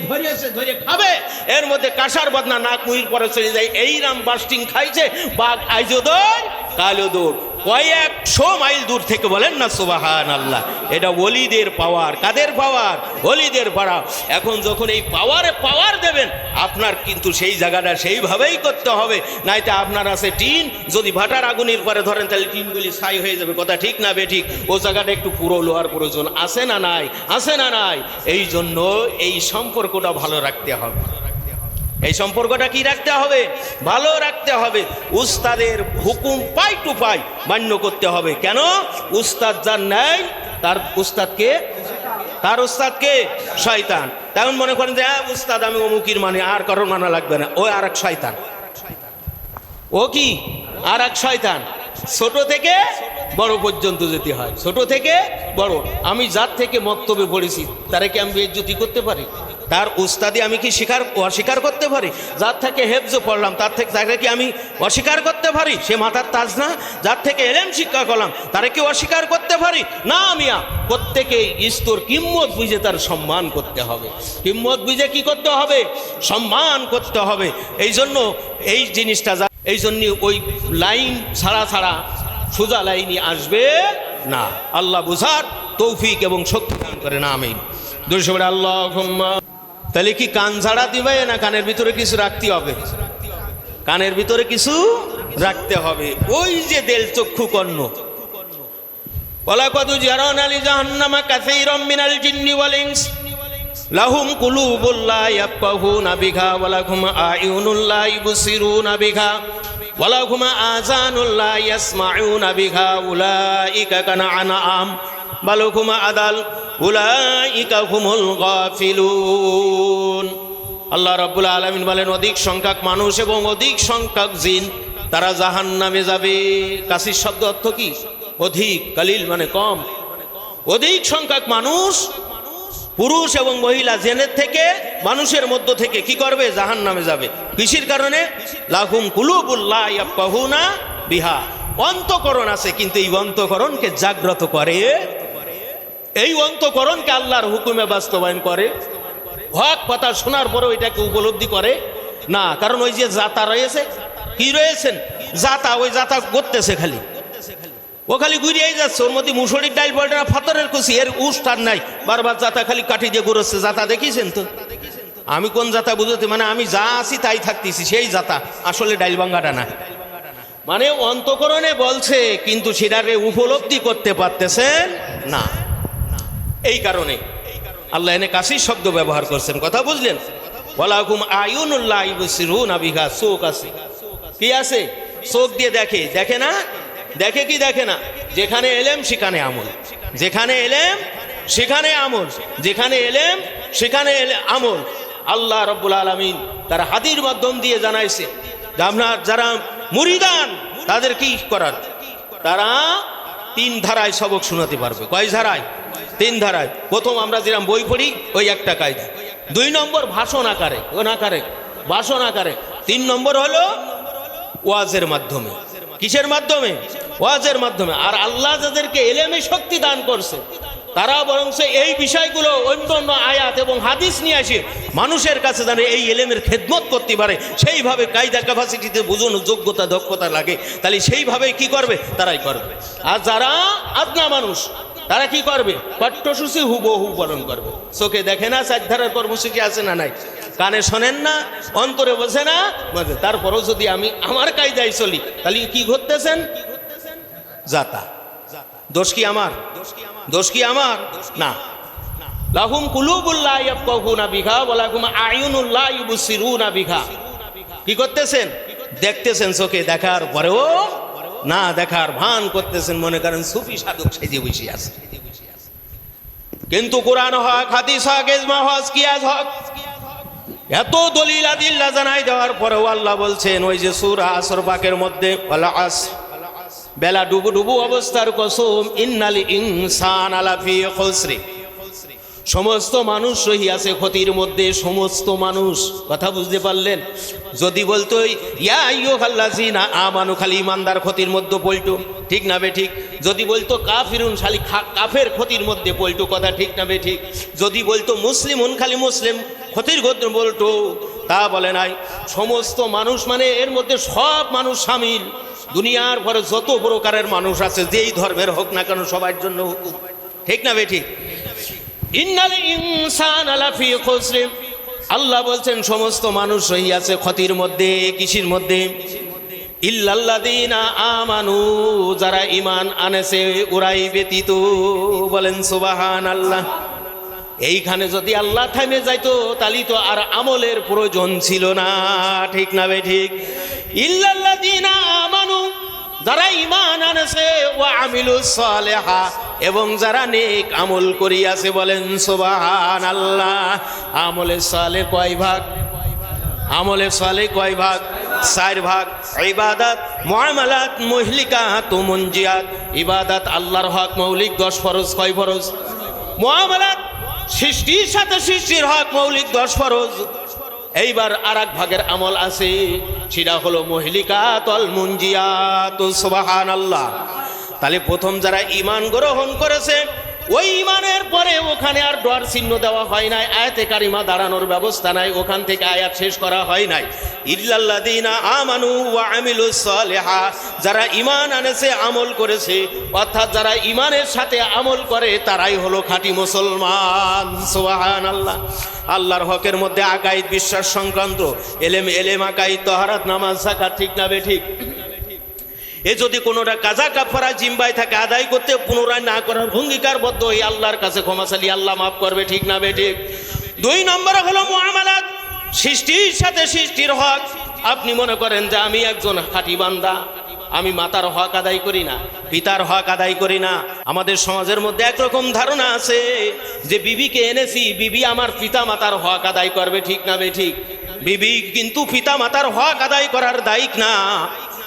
ধরে খাবে, এর মধ্যে কাঁসার বদনা নাক মুহির পরে চলে যায়, এইরাম বাস্টিং খাইছে, বাঘ আইজো দৌড় কালো দৌড়, কয়েকশো মাইল দূর থেকে, বলেন না সুবহানাল্লাহ। এটা ওলিদের পাওয়ার। কাদের পাওয়ার? ওলিদের পাওয়ার। এখন যখন এই পাওয়ার দেবেন, আপনার কিন্তু সেই জায়গাটা সেইভাবেই করতে হবে, নাইতে আপনার আছে টিন, যদি ভাটার আগুনের পরে ধরেন তাহলে টিনগুলি ছাই হয়ে যাবে, কথা ঠিক না বেঠিক? ও জায়গাটা একটু পুরো লোহার প্রয়োজন আছে না নাই? এই জন্য এই সম্পর্কটা ভালো রাখতে হবে। এই সম্পর্কটা কি রাখতে হবে? ভালো রাখতে হবে। উস্তাদের হুকুম পাই টু পাই মান্য করতে হবে। কেন? উস্তাদ যার নেয় তার উস্তাদকে শয়তান। তেমন মনে করেন যে উস্তাদ আমি অমুকির মানে, আর কারোর মানা লাগবে না, ও আর এক শয়তান। ও কি? আর এক শয়তান। ছোট থেকে বড় পর্যন্ত যেতে হয়, ছোট থেকে বড়। আমি যার থেকে মক্তবে পড়েছি তারে কি আমি বেইজ্জতি করতে পারি? তার উস্তাদি আমি কি অস্বীকার করতে পারি? যার থেকে হেফজ পড়লাম তাকে কি আমি অস্বীকার করতে পারি? সে মাথার তাজ না? যার থেকে এলেম শিক্ষা করলাম তারে কি অস্বীকার করতে পারি? না মিয়া, প্রত্যেকেই স্তর কিম্মত বুঝে তার সম্মান করতে হবে। কিম্মত বুঝে কি করতে হবে? সম্মান করতে হবে। এই জন্য এই জিনিসটা, এই জন্য ওই লাইন ছাড়া সোজা লাইনই আসবে না। আল্লাহ বুঝার তৌফিক এবং শক্তি দান করেন, আমিন। দুশো আল্লাহুম্মা। তাহলে কি কান ঝাড়া দিবে না কানের ভিতরে কিছু রাখতে হবে? কানের ভিতরে কিছু রাখতে হবে। ওই যে দেল চক্ষু কর্ণ, ওয়ালাকাদ জারানা লি জাহান্নামা কাসীরাম মিনাল জিন্নি ওয়াল ইনস লাহুম কুলুবুল লা ইয়াফকাহুনা বিহা ওয়া লাহুম আ'য়ুনুল লা ইবসিরুনা বিহা ওয়া লাহুম আযানুল লা ইয়াসমাউনা বিহা উলাইকা কানআনআম বাল হুম আদাল উলাইকা হুমুল গাফিলুন। আল্লাহ রাব্বুল আলামিন বলেন, অধিক সংখ্যক মানুষ এবং অধিক সংখ্যক জিন তারা জাহান্নামে যাবে। কাসির শব্দ অর্থ কি? অধিক। কালিল মানে কম। অধিক সংখ্যক মানুষ, পুরুষ এবং মহিলা, জেনের থেকে মানুষের মধ্য থেকে কি করবে? জাহান্নামে যাবে। কিসের কারণে? লাহুম কুলুবুল লা ইয়াফকাহুনা বিহা। অন্তঃকরণ আছে, কিন্তু এই অন্তঃকরণকে জাগ্রত করে, এই অন্তঃকরণকে আল্লাহর হুকুমে বাস্তবায়ন করে। হক কথা শোনার পরেও এটাকে উপলব্ধি করে না। কারণ ওই যে জাতা রয়েছে, কি রয়েছেন? জাতা, ওই জাতা করতেছে খালি, ও খালি ঘুরিয়েই যাচ্ছে। ওর মধ্যে মুসুরির ডাইল বলটা না পাথরের কুচি, এর উস্তার নাই, বারবার জাতা খালি কাঠি দিয়ে ঘুরোচ্ছে। জাতা দেখিয়েছেন তো? আমি কোন জাতা বুঝতে, মানে আমি যা আছি তাই থাকতেছি, সেই জাতা, আসলে ডাইল ভাঙ্গাটা না। মানে অন্তঃকরণে বলছে, কিন্তু সেটাকে উপলব্ধি করতে পারতেছেন না। এই কারণে আল্লাহ এনে কাশির শব্দ ব্যবহার করছেন। কথা বুঝলেন? ওয়ালাকুম আয়ুনুল লা ইবসিরুনা বিহা। চোখ আছে, কি আছে? চোখ দিয়ে দেখে না? দেখে কি দেখে না? যেখানে এলেম সেখানে আমল, যেখানে এলেম সেখানে আমল, যেখানে এলেম সেখানে আমল। আল্লাহ রাব্বুল আলামিন তার হাদির মাধ্যম দিয়ে জানাইছে যে আপনার যারা মুরিদান তাদের কি করার? তারা 3 ধারায় সবক শোনাতে পারবে। কয় ধারায়? 3 ধারায়। প্রথম আমরা যেরকম বই পড়ি ওই একটা কায়দা। 2 নম্বর ভাষণ আকারে, ভাষণ আকারে। 3 নম্বর হলো ওয়াজের মাধ্যমে। কিসের মাধ্যমে? ওয়াজের মাধ্যমে। আর আল্লাহ যাদেরকে এলেমে শক্তি দান করছে তারা বরং এই বিষয়গুলো অন্য আয়াত এবং হাদিস নিয়ে আসে মানুষের কাছে জানে এই এলেমের খেদমত করতে পারে, সেইভাবে কায়দা ক্যাপাসিটিতে বুঝানো যোগ্যতা দক্ষতা লাগে, তাহলে সেইভাবে কি করবে? তারাই করবে। আর যারা আদনা মানুষ তারা কি করবে? পাঠ্যসূচি হুবহু পালন করবে। চোখে দেখে না, 4 ধারার কর্মসূচি আছে না নাই, কানে শোনেন না, অন্তরে বোঝে না, তারপরেও যদি আমি আমার কায়দায় চলি তাহলে কি ঘটতেছেন? জাতা। দোষ কি আমার? দোষ কি আমার? না। লাহুম কুলুবুল লা ইয়াফকাহুনা বিহা ওয়া লাহুম আয়ুনুল লা ইউবসিরুনা বিহা। কি করতেছেন? দেখতেছেন চোখে, দেখার পরেও না দেখার ভান করতেছেন, মনে করেন সুফি সাধক সেজে বসে আছে। কিন্তু কোরআন হক, হাদিস হক, ইজমা হক, কিয়াস হক, এত দলিল আদিল্লা জানাই দেওয়ার পরেও আল্লাহ বলছেন ওই যে সূরা আসর পাকের মধ্যে, ওয়াল আসর, বেলা ডুবু ডুবু অবস্থার কসম, ইন্নাল ইনসানা লাফি খুসরি, সমস্ত মানুষ রহিয়াছে ক্ষতির মধ্যে। সমস্ত মানুষ, কথা বুঝতে পারলেন? যদি বলতো ইয়া আইয়ুহাল্লাযিনা আমানু, খালি ইমানদার ক্ষতির মধ্যে পল্টু, ঠিক না বে ঠিক? যদি বলতো কাফিরুন, খালি কাফের ক্ষতির মধ্যে পল্টু, কথা ঠিক না বে ঠিক? যদি বলতো মুসলিমুন, খালি মুসলিম ক্ষতির মধ্যে বলতো, তা বলে নাই। সমস্ত মানুষ মানে এর মধ্যে সব মানুষ শামিল। দুনিয়ার পরে যত প্রকারের মানুষ আছে, যেই ধর্মের হোক না কেন, সবার জন্য হুকুম, ঠিক না বে ঠিক? ইন্নাল ইনসানা লাফি খুসর, আল্লাহ বলছেন সমস্ত মানুষ রহিয়াছে ক্ষতির মধ্যে। কিসের মধ্যে? ইল্লাল্লাযীনা আমানু, যারা ঈমান আনেছে ওরাই ব্যতীত। বলেন সুবহানাল্লাহ। এইখানে যদি আল্লাহ থামে যাইতো তাহলে তো আর আমলের প্রয়োজন ছিল না, ঠিক না বে ঠিক? ইল্লাল্লাযীনা আমানু, যারা ঈমান আনেছে, ওয়া আমিলুস সালিহা, এবং যারা নেক আমল করিয়াছে। বলেন সুবহানাল্লাহ। আমলে সালেহ কয় ভাগ? আমলে সালেহ কয় ভাগ? 4 ভাগ। ইবাদত, মুআমালাত, মুহলিকাত ও মুনজিয়াত। ইবাদত আল্লাহর হক মৌলিক 10 ফরজ। কয় ফরজ? মুআমালাত সৃষ্টির সাথে সৃষ্টির হক মৌলিক 10 ফরজ। এইবার আর এক ভাগের আমল আছে, সেটা হলো মুহলিকাত ওয়াল মুনজিয়াত। সুবহানাল্লাহ। তাহলে প্রথম যারা ঈমান গ্রহণ করেছে, ওই ঈমানের পরে ওখানে আর ডর চিহ্ন দেওয়া হয় নাই, আয়াতে কারিমা দাঁড়ানোর ব্যবস্থা নাই, ওখান থেকে আয়াত শেষ করা হয় নাই। ইল্লাল্লাযীনা আমানু ওয়া আমিলুস সালিহা, যারা ঈমান আনেছে, আমল করেছে, অর্থাৎ যারা ঈমানের সাথে আমল করে তারাই হলো খাঁটি মুসলমান। সুবহানাল্লাহ। আল্লাহর হকের মধ্যে আকাইদ, বিশ্বাস সংক্রান্ত এলেম আকাইদ, তাহারাত, নামাজ, যাকাত, ঠিক না বে ঠিক? এ যদি কোনোটা কাজা কাফারা জিম্বায় থাকে, আদায় করতে পুনরায় না করার অঙ্গীকারবদ্ধ, এই আল্লাহর কাছে ক্ষমা চাইলে আল্লাহ মাফ করবে, ঠিক না বে ঠিক? 2 নম্বরে হলো মুআমালাত, সৃষ্টির সাথে সৃষ্টির হক। আপনি মনে করেন যে আমি একজন খাঁটি বান্দা, আমি মাতার হক আদায় করি না, পিতার হক আদায় করি না। আমাদের সমাজের মধ্যে একরকম ধারণা আছে যে বিবিকে এনেছি, বিবি আমার পিতা মাতার হক আদায় করবে, ঠিক না বে ঠিক? বিবি কিন্তু পিতা মাতার হক আদায় করার দায়িক না।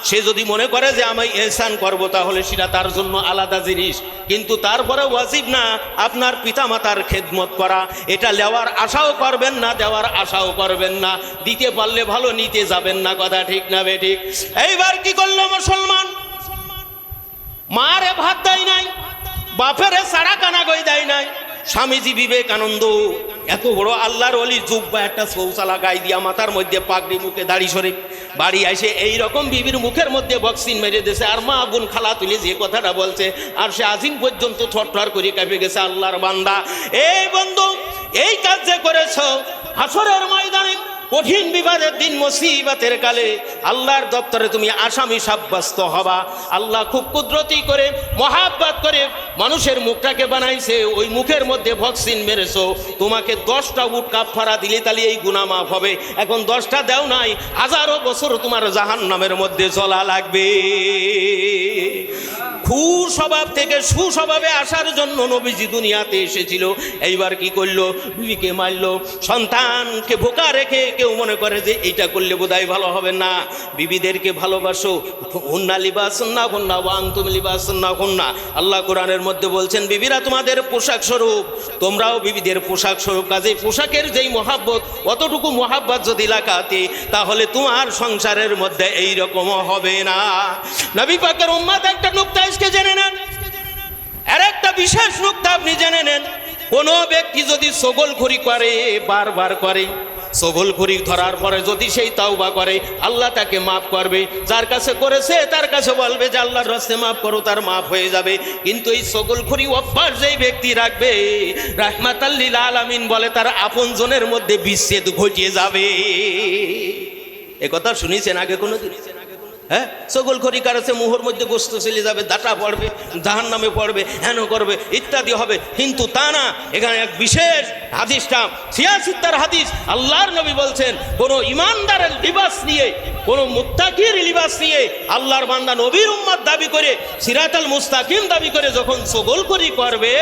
সে যদি মনে করে যে আমি ইহসান করব, তাহলে সেটা তার জন্য আলাদা জিনিস, কিন্তু তারপরে ওয়াজিব না আপনার পিতামাতার খেদমত করা। এটা নেওয়ার আশাও করবেন না, দেওয়ার আশাও করবেন না। দিতে পারলে ভালো, নিতে যাবেন না, কথা ঠিক না বে ঠিক? এইবার কি করলো মুসলমান? মারে ভাত দেয় নাই, বাপেরে সারা কানা গই দেয় নাই। স্বামীজি বিবেকানন্দ এত বড় আল্লাহর ওলি, জুব্বা একটা শৌচালা গায়ে দিয়া, মাথার মধ্যে পাগড়ি, মুখে দাড়ি শরীফ, বাড়ি আসে এইরকম বিবির মুখের মধ্যে বক্সিন মেরে দিয়েছে, আর মা বোন খালা তুলে যে কথাটা বলছে, আর সে আজিম পর্যন্ত থরথর করে কাঁপে গেছে। আল্লাহর বান্দা, এই বন্ধু, এই কাজ যে করেছ, হাসরের ময়দানে কঠিন বিবাদের দিন, মুসিবতের কালে আল্লাহর দপ্তরে তুমি আসামি সাব্যস্ত হবা। আল্লাহ খুব কুদরতি করে, মহাব্বত করে মানুষের মুখটাকে বানাইছে, ওই মুখের মধ্যে ভ্যাকসিন মেরেছো। তোমাকে 10টা উট কাফারা দিলে তাহলে এই গুনাহ মাফ হবে। এখন 10টা দেও নাই, হাজারো বছর তোমার জাহান্নামের মধ্যে জ্বলা লাগবে। কুস্বভাব থেকে সুস্বভাবে আসার জন্য নবীজি দুনিয়াতে এসেছিল। এইবার কি করলো? বিবিকে মারলো, সন্তানকে বোকা রেখে কেউ মনে করে যে এইটা করলে বোধহয় ভালো হবে না। বিবিদেরকে ভালোবাসো, হুন্না লিবাসুন না হুন্না ওয়া আনতুম লিবাসুন না হুন্না। আল্লাহ কোরআনের মধ্যে বলছেন বিবিরা তোমাদের পোশাক স্বরূপ, তোমরাও বিবিদের পোশাক স্বরূপ। কাজে পোশাকের যেই মহাব্বত, অতটুকু মহাব্বত যদি লাগাতে, তাহলে তোমার সংসারের মধ্যে এই রকম হবে না। নবী পাকের উম্মত একটা নুকতা আজকে জেনে নেন, আর একটা বিশেষ নুকতা আপনি জেনে নেন। কোনো ব্যক্তি যদি ছগলখড়ি করে, বারবার করে, ছগলখড়ি ধরার পরে যদি সেই তাওবা করে, আল্লাহ তাকে মাফ করবে। যার কাছে করেছে তার কাছে বলবে যে আল্লাহর রাস্তে মাফ করো, তার মাফ হয়ে যাবে। কিন্তু এই ছগলখড়ি অভ্যাস যেই ব্যক্তি রাখবে, রাহমাতাল লিল আলামিন বলে তার আপনজনের মধ্যে বিচ্ছেদ ঘটিয়ে যাবে। এ কথা শুনেছেন আগে কোনোদিন? হ্যাঁ, সকলখড়ি কারণে মুহর মধ্যে গোস্ত চলে যাবে, দাটা পড়বে, জাহান্নামে পড়বে, হেন করবে ইত্যাদি হবে। কিন্তু তা না, এখানে এক বিশেষ হাদিসটা সিয়াসিত্তার হাদিস। আল্লাহর নবী বলছেন, কোন ইমানদারের লিবাস নিয়ে, কোন মুত্তাকির লিবাস নিয়ে আল্লাহর বান্দা নবীর উম্মত দাবি করে, সিরাতাল মুস্তাকিম দাবি করে যখন সকলখড়ি করবে,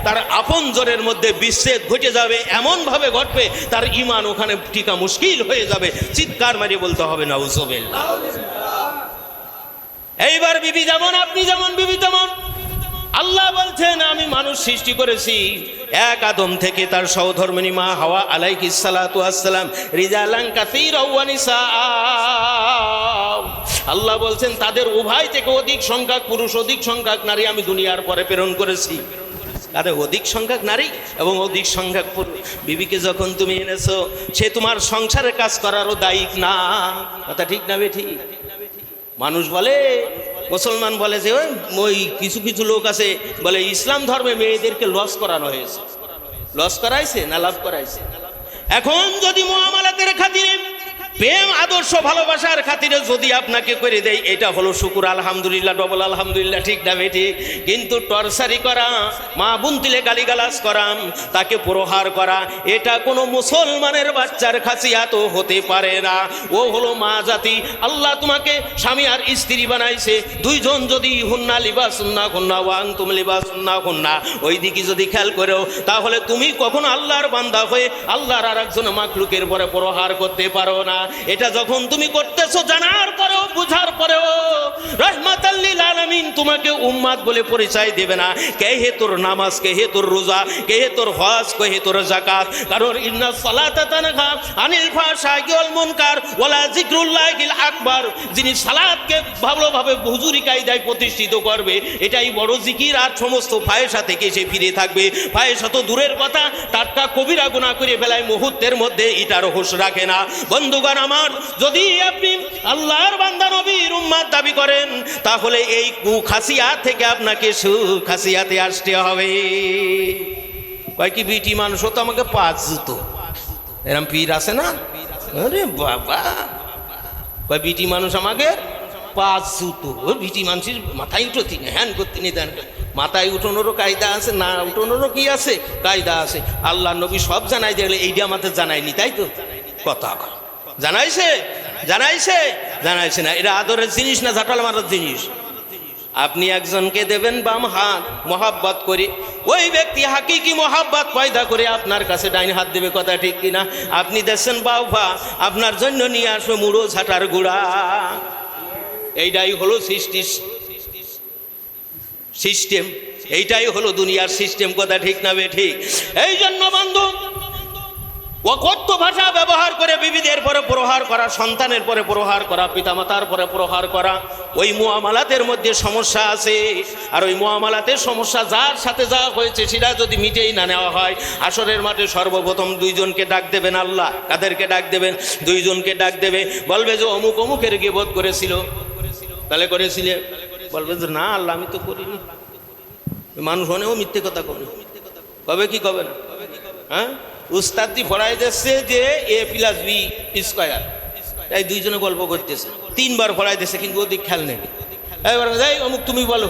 তার আপনজনের মধ্যে বিচ্ছেদ ঘটে যাবে, এমন ভাবে ঘটবে তার ঈমান ওখানে টিকা মুশকিল হয়ে যাবে। চিৎকার মারিয়ে বলতে হবে নাউজুবিল্লাহ। এইবার বিবি যেমন, আপনি যেমন, বিবি তেমন। আল্লাহ বলছেন, আমি মানুষ সৃষ্টি করেছি এক আদম থেকে, তার সহধর্মিণী মা হাওয়া আলাইহিস সালাতু ওয়াস সালাম, রিজালান কাসীরা ওয়া নিসা। আল্লাহ বলছেন, তাদের উভয় থেকে অধিক সংখ্যক পুরুষ, অধিক সংখ্যক নারী আমি দুনিয়ার পরে প্রেরণ করেছি। আরে অধিক সংখ্যক নারী এবং অধিক সংখ্যক পুরুষ। বিবিকে যখন তুমি এনেছো, সে তোমার সংসারের কাজ করারও দায়িক না। কথা ঠিক না বেঠিক? মানুষ বলে, মুসলমান বলে যে ওই কিছু কিছু লোক আছে বলে ইসলাম ধর্মে মেয়েদেরকে লস করানো হয়েছে। লস করাইছে না লাভ করাইছে? এখন যদি মুআমালাতের খাতিরে, প্রেম আদর্শ ভালোবাসার খাতিরে যদি আপনাকে করে দেয়, এটা হলো শুকুর, আলহামদুলিল্লাহ, ডবল আলহামদুলিল্লাহ, ঠিক না বেঠিক? কিন্তু টর্চারি করা, মা বোন তুলে গালিগালাজ করা, তাকে প্রহার করা, এটা কোনো মুসলমানের বাচ্চার খাসিয়াত হতে পারে না। ও হলো মা জাতি। আল্লাহ তোমাকে স্বামী আর স্ত্রী বানাইছে, দুইজন যদি হুন্না লিবাসুন্না হুন্না ওয়ান তুম লিবাসুন্না হুন্না, ওই দিকে যদি খেয়াল করো, তাহলে তুমি কখনো আল্লাহর বান্দা হয়ে আল্লাহর আর একজন মাখলুকের পরে প্রহার করতে পারো না। এটা যখন তুমি করতেছো, জানার পরেও, বুঝার পরেও, রাহমাতাল লিল আলামিন তোমাকে উম্মাত বলে পরিচয় দেবে না। কে হে তোর নামাজ, কে হে তোর রোজা, কে হে তোর হজ, কে হে তোর যাকাত। কারণ ইন্নাস সালাতা তানহা আনিল ফাহশাই ওয়াল মুনকার ওয়ালা যিকরুল্লাহিল আকবার। যিনি সালাতকে ভালোভাবে হুজুরি কায়দায় প্রতিষ্ঠিত করবে, এটাই বড় জিকির। আর সমস্ত ফাহেশা থেকে সে ফিরে থাকবে। ফাহেশা তো দূরের কথা, টাটকা কবিরা গুনাহ করে ফেলায় মুহূর্তের মধ্যে, এটার হুঁশ রাখে না। বন্ধুগণ আমার, যদি আপনি আল্লাহর বান্দা নবীর উম্মত দাবি করেন, তাহলে এই কুখাসিয়াত থেকে আপনাকে সুখাসিয়াতে আসতে হবে। কয় কি বিটি মানুষ তো আমাকে 5 জুতো, এরম পীর আছে না? আরে বাবা, কয় বিটি মানুষ আমাকে 5 জুতো। ওই বিটি মানুষের মাথায় উঠতি না, হ্যান করতে নি, দেন মাথায় উঠোনোরও কায়দা আছে, না উঠোনোরও কি আছে, কায়দা আছে। আল্লাহ নবী সব জানাই দিলে, এইটা আমাদের জানায়নি, তাই তো? কথা জানাইছে, জানাইছে, জানাইছে না। এটা আদরের জিনিস না ঝাঁটাল মারার জিনিস? আপনি একজনকে দেবেন বাম হাত মহাব্বত করে, ওই ব্যক্তি হাকিকি মহাব্বত পয়দা করে আপনার কাছে ডাইন হাত দেবে। কথা ঠিক কিনা? আপনি দেখছেন বাবা, আপনার জন্য নিয়ে আসবে মুড়ো ঝাঁটার গুড়া। এইটাই হলো সিস্টেম, এইটাই হলো দুনিয়ার সিস্টেম। কথা ঠিক না বে ঠিক? এই জন্য বন্ধু, অকথ্য ভাষা ব্যবহার করে বিবিদের পরে প্রহার করা, সন্তানের পরে প্রহার করা, পিতামাতার পরে প্রহার করা, ওই মুআমালাতের মধ্যে সমস্যা আছে। আর ওই মুআমালাতের সমস্যা যার সাথে যা হয়েছে, সেটা যদি মিটেই না নেওয়া হয়, হাসরের মাঠে সর্বপ্রথম দুইজনকে ডাক দেবেন আল্লাহ। কাদেরকে ডাক দেবেন? দুইজনকে ডাক দেবে। বলবে যে অমুক অমুকের গীবত করেছিল। তাহলে করেছিলে? বলবে যে না আল্লাহ, আমি তো করিনি। মানুষ হনেও মিথ্যে কথা কবে, কবে কি কবে না? হ্যাঁ, উস্তাদি ফড়াই দিচ্ছে যে A+B², তাই দুইজনে গল্প করতেছে, 3 বার ফড়াই দিচ্ছে, কিন্তু ওদিক খেয়াল নেই। এবার যাই অমুক তুমি বলো,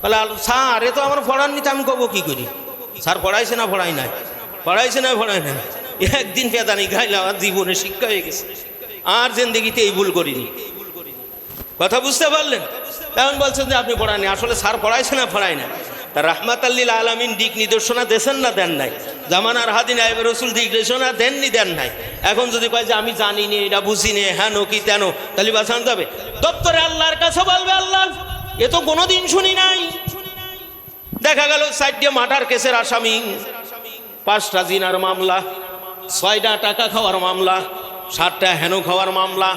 বলে স্যার এ তো আমার ফড়াননি, তো আমি কবো কি করি? স্যার পড়াইছে না ফড়াই নাই, পড়াইছে না ফড়াই নাই। একদিন পেদানি গাইলে আমার জীবনে শিক্ষা হয়ে গেছে, আর জিন্দেগিতে এই ভুল করিনি। কথা বুঝতে পারলেন? এখন বলছেন যে আপনি পড়ায়নি, আসলে স্যার পড়াইছে না পড়ায় না। তা রাহমাতাল লিল আলামিন দিক নির্দেশনা দেন না দেন নাই? জামানার হাদি নায়েব রাসূল দিক নির্দেশনা দেননি দেন নাই? এখন যদি কয় যে আমি জানি নি, এটা বুঝি নি, হ্যাঁ কি তেন, তাহলে বাঁচান যাবে? দপ্তরে আল্লাহর কাছে বলবে আল্লাহ এ তো কোনোদিন শুনি নাই। দেখা গেল 4টে মার্ডার কেসের আসামি, 5টা জিনার মামলা, 6টা টাকা খাওয়ার মামলা, 7টা হেনো খাওয়ার মামলা,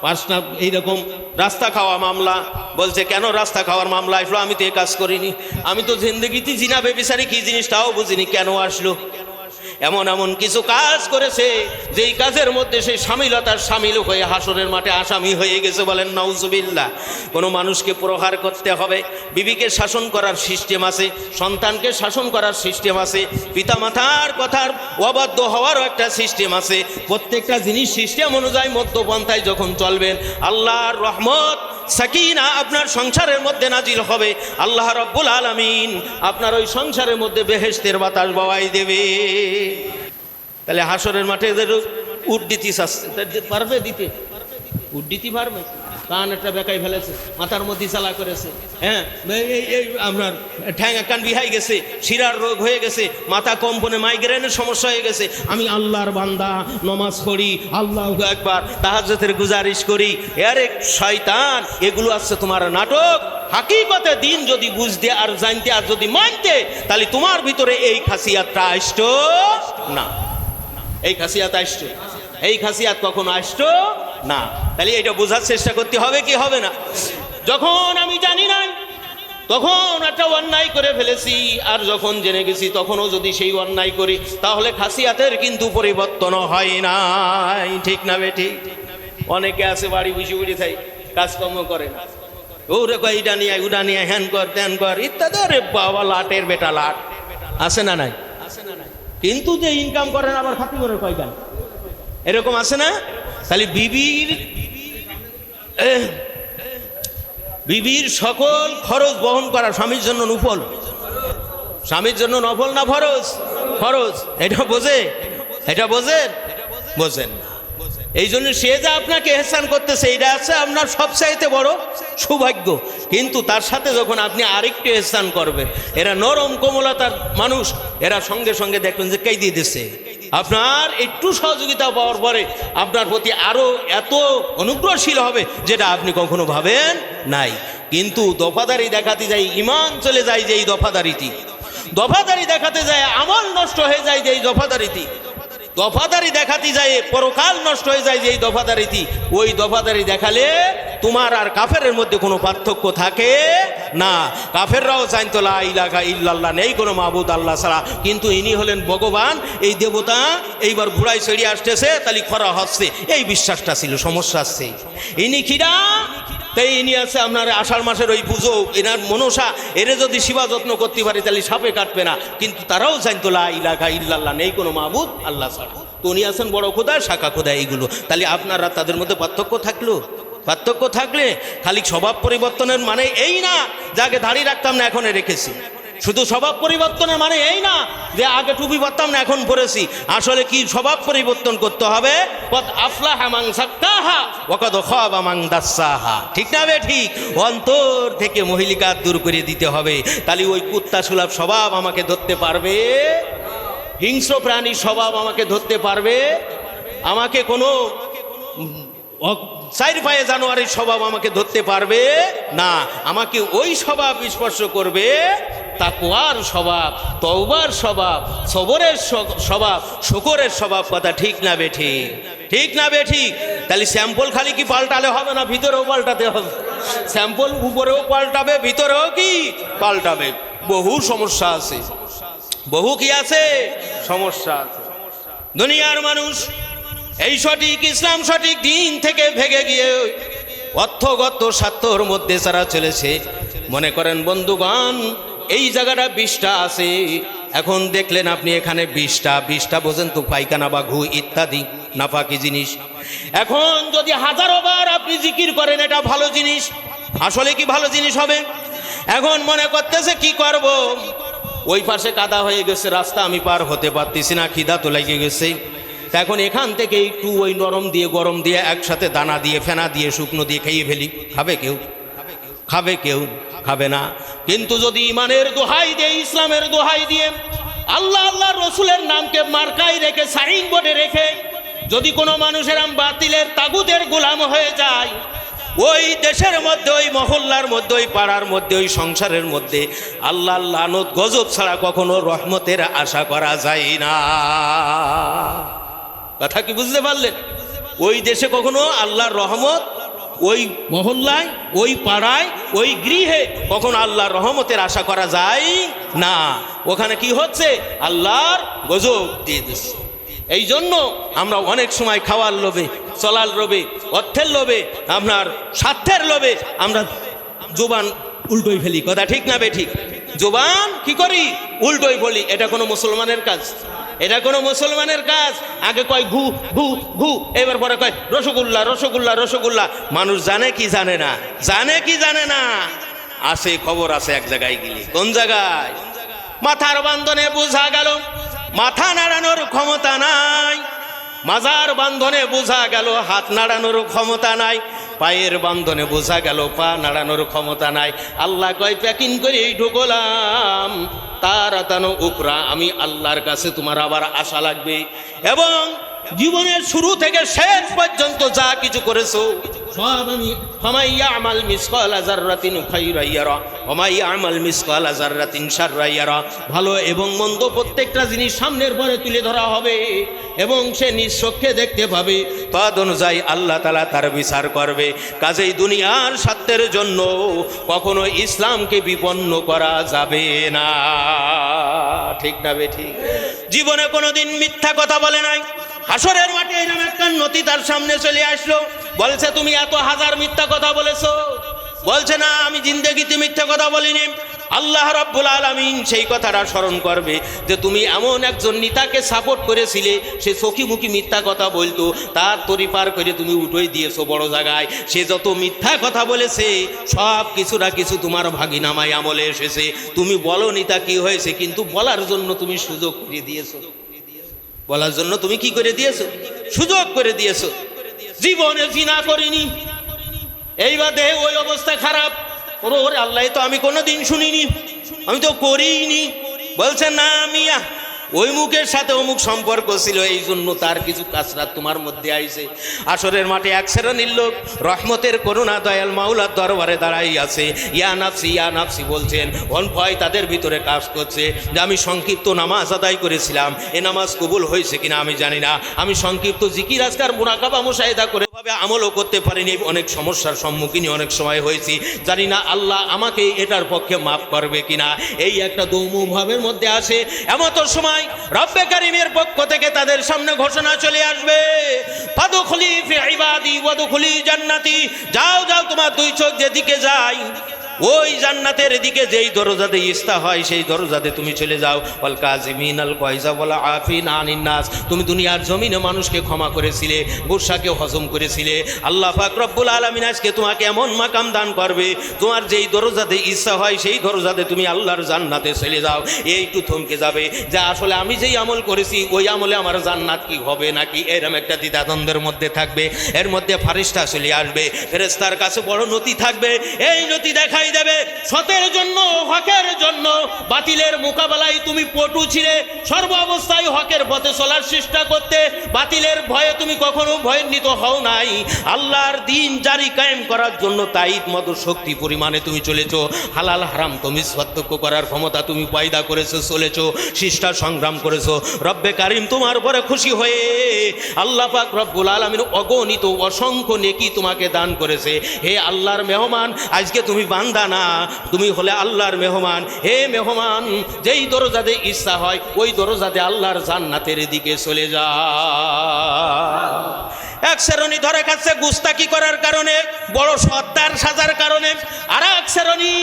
5টা এইরকম রাস্তা খাওয়া মামলা। বলছে কেন রাস্তা খাওয়ার মামলা আসলো? আমি তো এ কাজ করিনি, আমি তো জিন্দগিতে জিনা বেবিচারি কি জিনিসটাও বুঝিনি, কেন আসলো? এমন এমন কিছু কাজ করেছে যেই কাজের মধ্যে সেই শামিলতার শামিল হয়ে হাসরের মাঠে আসামি হয়ে গেছে। বলেন নাউজুবিল্লাহ। কোনো মানুষকে প্রহার করতে হবে, বিবিকে শাসন করার সিস্টেম আছে, সন্তানকে শাসন করার সিস্টেম আছে, পিতামাতার কথার অবাধ্য হওয়ারও একটা সিস্টেম আছে। প্রত্যেকটা জিনিস সিস্টেম অনুযায়ী মধ্যপন্থায় যখন চলবেন, আল্লাহর রহমত সাকিনা আপনার সংসারের মধ্যে নাজিল হবে। আল্লাহ রাব্বুল আলামিন আপনার ওই সংসারের মধ্যে বেহেশতের বাতাস বওয়াই দেবে। তাহলে হাসরের মাঠে এদের উড্ডিতি পারবে দিতে? উড্ডিতি পারবে? কান একটা বেকাই ফেলেছে, মাথার মধ্যে চালা করেছে, হ্যাঁ এই আপনার ঠ্যাং কান বিহাই গেছে, শিরার রোগ হয়ে গেছে, মাথা কম্পনে মাইগ্রেনের সমস্যা হয়ে গেছে, আমি আল্লাহর বান্দা, নমাজ পড়ি, আল্লাহু আকবার, তাহাজ্জুদের গুজারিশ করি। আরে শয়তান, এগুলো আছে তোমার নাটক। হাকিকতে দিন যদি বুঝতে আর জানতে আর যদি মানতে, তাহলে তোমার ভিতরে এই খাসিয়াতটা আসতো না। এই খাসিয়াত আসতো, এই খাসিয়াত কখনো আসতো না। তাহলে এটা বোঝার চেষ্টা করতে হবে কি হবে না? যখন আমি জানি না তখন একটা অন্যায় করে ফেলেছি, আর যখন জেনে গেছি তখনও যদি সেই অন্যায় করি, তাহলে খাসিয়াতের কিন্তু পরিবর্তন হয় নাই। ঠিক না বেঠিক? অনেকে আছে বাড়ি বসে বসে থাই, কাজকর্ম করে না, ওরে কয় এটা নিয়ে ওটা নিয়ে, হ্যান কর ত্যান কর ইত্যাদি। রে বাবা, লাটের বেটা লাট আছে না নাই? কিন্তু যে ইনকাম করেন আবার খাতি করে কয়গান, এরকম আছে না? তাহলে বিবির সকল খরচ বহন করা স্বামীর জন্য নফল, স্বামীর জন্য নফল না ফরজ? ফরজ। এটা বোঝে? এটা বোঝেন? বোঝেন। এই জন্য সে যা আপনাকে এহসান করতেছে, এটা আছে আপনার সবচাইতে বড় সৌভাগ্য। কিন্তু তার সাথে যখন আপনি আরেকটু এহসান করবেন, এরা নরম কোমলতার মানুষ, এরা সঙ্গে সঙ্গে দেখবেন যে কে দিয়ে দিচ্ছে। আপনার একটু সহযোগিতা পাওয়ার পরে আপনার প্রতি আরো এত অনুগ্রহশীল হবে যেটা আপনি কখনো ভাবেন নাই। কিন্তু দফাদারি দেখাতে যাই ঈমান চলে যায়, যে এই দফাদারিটি, দফাদারি দেখাতে যায় আমল নষ্ট হয়ে যায়, যে এই দফাদারিটি, দফাদারি দেখাতে যায় পরকাল নষ্ট হয়ে যায়, যে এই দফাদারিটি। ওই দফাদারি দেখালে তোমার আর কাফেরের মধ্যে কোনো পার্থক্য থাকে না। কাফেররাও জানতো লা ইলাহা ইল্লাল্লাহ, নেই কোনো মাবুদ আল্লাহ ছাড়া, কিন্তু ইনি হলেন ভগবান, এই দেবতা এইবার ঘোড়ায় চড়ে আসতেছে, তালি খরা হচ্ছে, এই বিশ্বাসটা ছিল। সমস্যা আছে ইনি খিরা, তাই ইনি আছে আপনার আষাঢ় মাসের ওই পুজো, এনার মনসা, এরে যদি সেবা যত্ন করতে পারি তাহলে সাপে কাটবে না। কিন্তু তারাও জানতো লা ইলাহা ইল্লাল্লাহ, নেই কোনো মাবুদ আল্লাহ ছাড়া, তো উনি আছেন বড় খোদা, শাখা খোদা, এইগুলো। তাহলে আপনারা তাদের মধ্যে পার্থক্য থাকলো? পার্থক্য থাকলে খালি স্বভাব পরিবর্তনের মানে এই না যে আগে দাড়ি রাখতাম না এখন রেখেছি। শুধু স্বভাব পরিবর্তনের মানে এই না যে আগে টুপি পরতাম না এখন পরেছি। আসলে কি স্বভাব পরিবর্তন করতে হবে? কদ আফলাহা মান যাক্কাহা ওয়া কদ খাবা মান দাসসাহা। ঠিক না বে ঠিক? অন্তর থেকে মহিলিকা দূর করে দিতে হবে। তাহলে ওই কুত্তা সুলভ স্বভাব আমাকে ধরতে পারবে? হিংস্র প্রাণী স্বভাব আমাকে ধরতে পারবে? আমাকে কোনো চার পায়ে জানোয়ারের স্বভাব আমাকে ধরতে পারবে না। আমাকে ওই স্বভাব স্পর্শ করবে, তাকওয়ার স্বভাব, তওবার স্বভাব, সবরের স্বভাব, শুকরের স্বভাব। কথা ঠিক না বেঠিক? ঠিক না বেঠিক? তাহলে স্যাম্পল খালি কি পাল্টালে হবে না, ভিতরেও পাল্টাতে হবে। স্যাম্পল উপরেও পাল্টাবে, ভিতরেও কি পাল্টাবে। বহু সমস্যা আছে, বহু কি আছে সমস্যা আছে। দুনিয়ার মানুষ এই সঠিক ইসলাম সঠিক দিন থেকে ভেগে গিয়ে অর্থগত স্বার্থর মধ্যে যারা চলেছে, মনে করেন বন্ধুগণ এই জায়গাটা 20টা আছে, এখন দেখলেন আপনি এখানে 20টা বোঝেন তো, পায়খানা বা ঘু ইত্যাদি নাপাকি জিনিস। এখন যদি 1000 বার আপনি জিকির করেন এটা ভালো জিনিস, আসলে কি ভালো জিনিস হবে? এখন মনে করতেছে কি করব, ওই পাশে কাদা হয়ে গেছে রাস্তা, আমি পার হতে পারতেছি না, খিদা তো লেগে গেছে। এখন এখান থেকে একটু ওই নরম দিয়ে গরম দিয়ে একসাথে দানা দিয়ে ফেনা দিয়ে শুকনো দিয়ে খেয়ে ফেলি, খাবে কেউ? খাবে কেউ? খাবে না। কিন্তু যদি ইমানের দোহাই দিয়ে, ইসলামের দোহাই দিয়ে, আল্লাহ আল্লাহ রসুলের নামকে মার্কাই রেখে, সাইন বোর্ডে রেখে যদি কোনো মানুষের বাতিলের তাগুতের গোলাম হয়ে যায়, ওই দেশের মধ্যে, ওই মহল্লার মধ্যে, ওই পাড়ার মধ্যে, ওই সংসারের মধ্যে আল্লাহর লানত গজব ছাড়া কখনো রহমতের আশা করা যায় না। কথা কি বুঝতে পারলেন? ওই দেশে কখনো আল্লাহর রহমত ওই মহল্লায়, ওই পাড়ায়, ওই গৃহে কখনো আল্লাহর রহমতের আশা করা যায় না। ওখানে কি হচ্ছে? আল্লাহর গজব দিয়ে দিচ্ছে। এই জন্য আমরা অনেক সময় খাওয়ার লোভে, চলার লোভে, অর্থের লোভে, আপনার স্বার্থের লোভে আমরা জোবান উল্টোই ফেলি। কথা ঠিক না বে ঠিক? জোবান কি করি? উল্টোই বলি। এটা কোনো মুসলমানের কাজ? এটা কোনো মুসলমানের কাজ? আগে কয় ঘু ঘু ঘু, এবার পরে কয় রসগোল্লা রসগোল্লা রসগোল্লা। মানুষ জানে কি জানে না? জানে কি জানে না? আসে খবর আছে এক জায়গায় গেলে। কোন জায়গায়? মাথার বান্ধনে বোঝা গেল মাথা নাড়ানোর ক্ষমতা নাই, মাজার বান্ধনে বোঝা গেল হাত নাড়ানোর ক্ষমতা নাই, পায়ের বান্ধনে বোঝা গেল পা নাড়ানোর ক্ষমতা নাই। আল্লাহ কয় প্যাকিং করে ঢুকলাম, তার আতানো উপরা, আমি আল্লাহর কাছে তোমার আবার আশা লাগবে। এবং জীবনের শুরু থেকে শেষ পর্যন্ত যা কিছু করেছো সব আমি ফামাইয়া আমাল মিসকালা যাররাতিন খায়রান ইয়ারা ওমাইয়া আমাল মিসকালা যাররাতিন শাররান ইয়ারা। ভালো এবং মন্দ প্রত্যেকটা জিনিস সামনের পরে তুলে ধরা হবে এবং সে নিজ চক্ষে দেখতে পাবে। তদ অনুযায়ী আল্লাহ তাআলা তার বিচার করবে। কাজেই দুনিয়ার স্বার্থের জন্য কখনো ইসলামকে বিপন্ন করা যাবে না। ঠিক না বে ঠিক? জীবনে কোনোদিন মিথ্যা কথা বলে নাই। হাসরের মাঠে এরকম একটা নতি তার সামনে চলে আসলো, বলছে তুমি এত হাজার মিথ্যা কথা বলেছো। বলছে না, আমি জিন্দেগিতে মিথ্যা কথা বলিনি। আল্লাহ রাব্বুল আলামিন সেই কথাটা স্মরণ করবে যে তুমি এমন একজন নেতাকে সাপোর্ট করেছিলে, সে চোখিমুখি মিথ্যা কথা বলতো, তার তরিপার করে তুমি উঠোই দিয়েছো বড় জায়গায়। সে যত মিথ্যা কথা বলেছে সব কিছু না কিছু তোমার ভাগিনামায় আমলে এসেছে। তুমি বলো নিতা কি হয়েছে, কিন্তু বলার জন্য তুমি সুযোগ করে দিয়েছো। বলার জন্য তুমি কি করে দিয়েছো? সুযোগ করে দিয়েছো। জীবনে জিনা করিনি, এইবার দেহে ওই অবস্থা খারাপ। ওরে আল্লাহ, তো আমি কোনোদিন শুনিনি, আমি তো করিনি। বলছে না মিয়া, ওই মুখের সাথে অমুক সম্পর্ক ছিল, এই জন্য তার কিছু কাসরাত তোমার মধ্যে আইছে। আসরের মাঠে এক শ্রেণীর লোক রহমতের করুণা দয়াল মাওলার দরবারে দাঁড়াই আছে, ইয়া নাফসি বলছেন। ভয় তাদের ভিতরে কাজ করছে যে আমি সংক্ষিপ্ত নামাজ আদায় করেছিলাম, এ নামাজ কবুল হয়েছে কিনা আমি জানি না। আমি সংক্ষিপ্ত জিকির আজকার মুরাকাবা মুশাহিদা করে ভাবে আমলও করতে পারিনি, অনেক সমস্যার সম্মুখীন অনেক সময় হয়েছি, জানি না আল্লাহ আমাকে এটার পক্ষে মাফ করবে কিনা। এই একটা দৌমু ভাবের মধ্যে আসে। এমত সময় রব্বে কারীমের পক্ষ থেকে তাদের সামনে ঘোষণা চলে আসবে, ফাদখুলি ফি ইবাদি ওয়াদখুলি জান্নাতি। যাও যাও, তোমার দুই চোখ যেদিকে যায় ওই জান্নাতের দিকে, যেই দরজাতে ইস্তা হয় সেই দরজাতে তুমি চলে যাও। ওয়াল কাযিমিনাল গায়যা ওয়াল আফিনা আনিন নাস। তুমি দুনিয়ার জমিনে মানুষকে ক্ষমা করেছিলে, গুসাকে হজম করেছিলে। আল্লাহ পাক রব্বুল আলামিন আজকে তোমাকে এমন মাকাম দান করবে, তোমার যেই দরজাতে ইচ্ছা হয় সেই দরজাতে তুমি আল্লাহর জান্নাতে চলে যাও। এইটু থমকে যাবে যে আসলে আমি যেই আমল করেছি ওই আমলে আমার জান্নাত কি হবে নাকি, এরকম একটা দ্বিধাদ্বন্দ্বের মধ্যে থাকবে। এর মধ্যে ফারিস্তা চলে আসবে, ফেরেশতার কাছে বড় নথি থাকবে। এই নথি দেখাই দেবে সতের জন্য, হকের জন্য। বাতিলের মোকাবেলায় তুমি পটু ছিলে, সর্ব অবস্থায় হকের পথে চলার চেষ্টা করতে। বাতিলের ভয়ে তুমি কখনো ভয়ান্বিত হও নাই। আল্লাহর দিন জারি কায়েম করার জন্য তাইদ মতো শক্তি পরিমাণে তুমি চলেছো। হালাল হারাম তুমি পার্থক্য করার ক্ষমতা তুমি পয়দা করেছো, চলেছো, শিষ্টার সংগ্রাম করেছো। রব্বে কারিম তোমার উপরে খুশি হয়ে আল্লাহ পাক রব্বুল আলামিন অগণিত অসংখ্য নেকি তোমাকে দান করেছে। হে আল্লাহর মেহমান, আজকে তুমি বান্দা না, তুমি হলে আল্লাহর মেহমান। হে মেহমান, যেই দরজাতে ইচ্ছা হয় ওই দরজাতে আল্লাহর জান্নাতের দিকে চলে যা। এক শ্রেণী ধরে খাচ্ছে গুস্তাকি করার কারণে, বড় সর্দার সাজার কারণে। আর এক শ্রেণী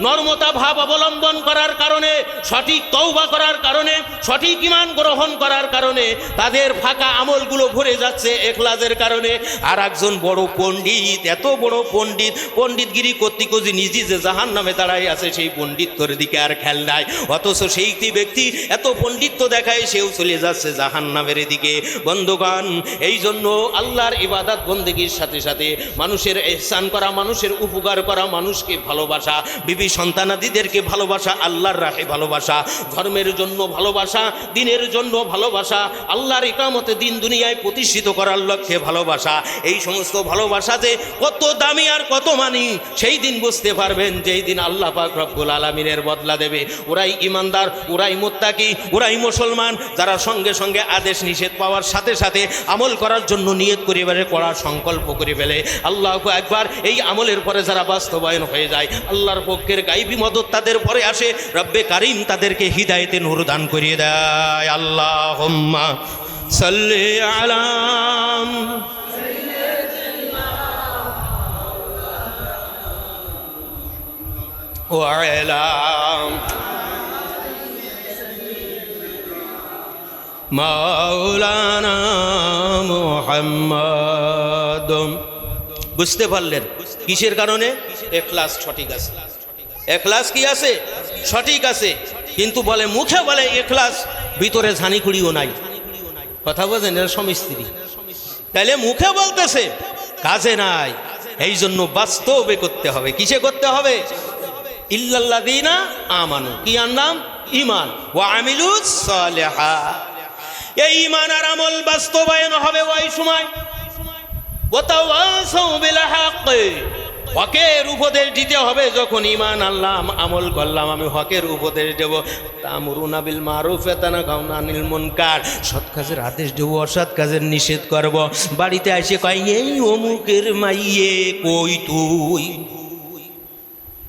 নর্মতা ভাব অবলম্বন করার কারণে, সঠিক তওবা করার কারণে, সঠিক ঈমান গ্রহণ করার কারণে তাদের ফাঁকা আমলগুলো ভরে যাচ্ছে ইখলাসের কারণে। আর একজন বড় পণ্ডিত, এত বড় পণ্ডিত, পণ্ডিতগিরি কর্তৃক যে নিজে যে জাহান নামে দাঁড়াই আছে সেই পণ্ডিতর দিকে আর খেয়াল নাই। অথচ সেই ব্যক্তি এত পণ্ডিত্য দেখায় সেও চলে যাচ্ছে জাহান নামের দিকে। বন্ধুগণ, এই জন্য আল্লাহর ইবাদত বন্দেগীর সাথে সাথে মানুষের ইহসান করা, মানুষের উপকার করা, মানুষকে ভালোবাসা, বিবি সন্তানাদিদেরকে ভালোবাসা, আল্লাহর রাহে ভালোবাসা, ধর্মের জন্য ভালোবাসা, দিনের জন্য ভালোবাসা, আল্লাহর ইকামতে দিন দুনিয়ায় প্রতিষ্ঠিত করার লক্ষ্যে ভালোবাসা। এই সমস্ত ভালোবাসা যে কত দামি আর কত মানি সেই দিন বুঝতে পারবেন, যেই দিন আল্লাহ পাক রব্বুল আলামিনের বদলা দেবে। ওরাই ইমানদার, ওরাই মুত্তাকি, ওরাই মুসলমান, যারা সঙ্গে সঙ্গে আদেশ নিষেধ পাওয়ার সাথে সাথে আমল করার জন্য নিয়ত করে ফেলে, করার সংকল্প করে ফেলে। আল্লাহু একবার এই আমলের পরে যারা বাস্তবায়ন হয়ে যায়, আল্লাহর পক্ষের গায়বী মদত তাদের পরে আসে, রব্বে কারিম তাদেরকে হিদায়েতে নূর দান করিয়ে দেয়। আল্লাহুম্মা সাল্লি আলা ওয়া আলা মাওলানা মুহাম্মদ। বুঝতে পারলেন কিসের কারণে? ইখলাস সঠিক আছে। ইখলাস কি আছে? সঠিক আছে। কিন্তু বলে মুখে বলে ইখলাস, ভিতরে ঝানিকুড়িও নাই। কথা বোঝেন? এরা স্বামী স্ত্রী, তাইলে মুখে বলতেছে কাজে নাই। এই জন্য বাস্তবে করতে হবে। কিসে করতে হবে? ইল্লাল্লাযীনা আমানু, কি আর নাম? ঈমান। ওয়া আমিলুস সালিহাত। এই ঈমান আর আমল বাস্তবায়ন হবে ওই সময় ওয়াতাওয়াসাউ বিল হক, হকের উপদেশ দিতে হবে। যখন ঈমান আনলাম, আমল করলাম, আমি হকের উপদেশ দেব। তা'মুরুনা বিল মারুফ ওয়া তানহাউনা আনিল মুনকার, সৎ কাজের আদেশ দেব, অসৎ কাজের নিষেধ করব। বাড়িতে এসে কয় এই অমুকের মাইয়ে কই তুই?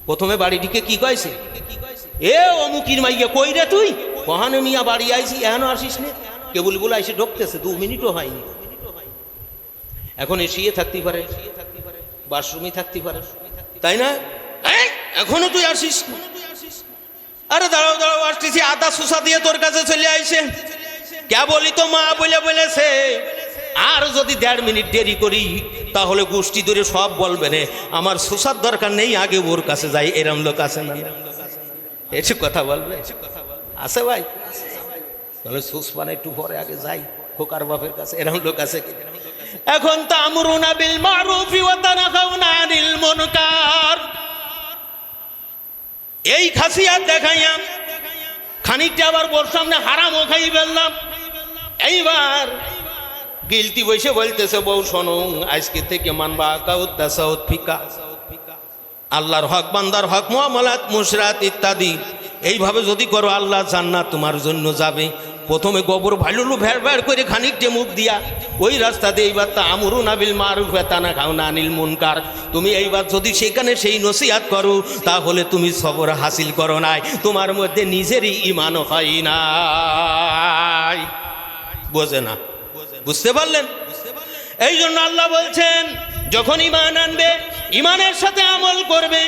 প্রথমে বাড়িটিকে কি কইছে? এ অমুকির মাইয়া কই রে তুই? কহানে মিয়া বাড়ি আইছি, এখনো আসিস নে? কেবল বলে এসে ঢুকতেছে, 2 মিনিটও হয়নি। এখন এসিয়ে থাকতে পারে, বাথরুমে থাকতে পারে, তাই না? এখনো তুই আসিস? আরে দাঁড়াও দাঁড়াও, আসতেছি। আদা সুসা দিয়ে তোর কাছে চলে আইছে। কে বলি তো মা বলে বলেছে। আর যদি 1.5 মিনিট দেরি করি তাহলে গোষ্ঠী ধরে সব বলবে রে আমার সুসার দরকার নেই, আগে ওর কাছে যাই। এরম লোক আছে না? এসে কথা বলবে আছে ভাই? তাহলে সুস মানে একটু পরে আগে যাই খোকার বাপের কাছে, এরম লোক আছে কি? এখন তা'মুরুনা বিল মারুফ ওয়া তানহাউনা আনিল মুনকার, এই খাসিয়াত দেখাইয়া খানিকটা আবার ওর সামনে হারামও খাই ফেললাম। এইবার গিলতি বসে বলতেছে, বউ শোনো, আজকে থেকে মানবা কাউত তাসাউত ফিকা, আল্লাহর হক, বান্দার হক, মুআমালাত, মুশরাত ইত্যাদি এইভাবে যদি করো আল্লাহ জান্নাত তোমার জন্য যাবে। প্রথমে গোবর ভাইলুলু ভেড় ভেড় করে খানিকটা মুখ দিয়া ওই রাস্তাতে এইবার তা'মুরুনা বিল মারুফ ওয়া তানহাউনা আনিল মুনকার, তুমি এইবার যদি সেখানে সেই নসিহত করো তাহলে তুমি সবর হাসিল করো নাই, তোমার মধ্যে নিজেরই ঈমান হয় নাই। বোঝে না? বুঝতে পারলেন? এই জন্য আল্লাহ বলছেন যখন ঈমান আনবে, ঈমানের সাথে আমল করবে,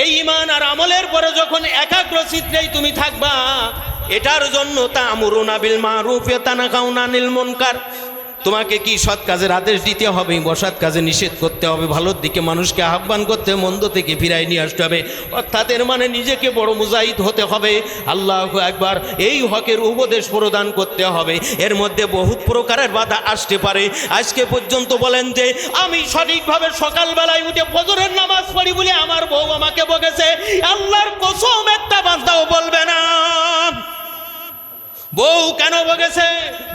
এই ঈমান আর আমলের পরে যখন একাগ্র চিত্রেই তুমি থাকবা, এটার জন্য তা'মুরুনা বিল মারুফ ওয়া তানহাউনা আনিল মুনকার, তোমাকে কি সৎ কাজের আদেশ দিতে হবে, অসৎ কাজে নিষেধ করতে হবে, ভালোর দিকে মানুষকে আহ্বান করতে, মন্দ থেকে ফিরাই নিয়ে আসতে হবে। অর্থাৎ এর মানে নিজেকে বড় মুজাহিদ হতে হবে। আল্লাহু আকবার। এই হকের উপদেশ প্রদান করতে হবে। এর মধ্যে বহুত প্রকারের বাধা আসতে পারে। আজকে পর্যন্ত বলেন যে আমি সঠিকভাবে সকালবেলায় উঠে ফজরের নামাজ পড়ি বলে আমার বউ আমাকে বকেছে, আল্লাহর কসম একটা বান্দাও বলবে না। বউ কেন বকেছে?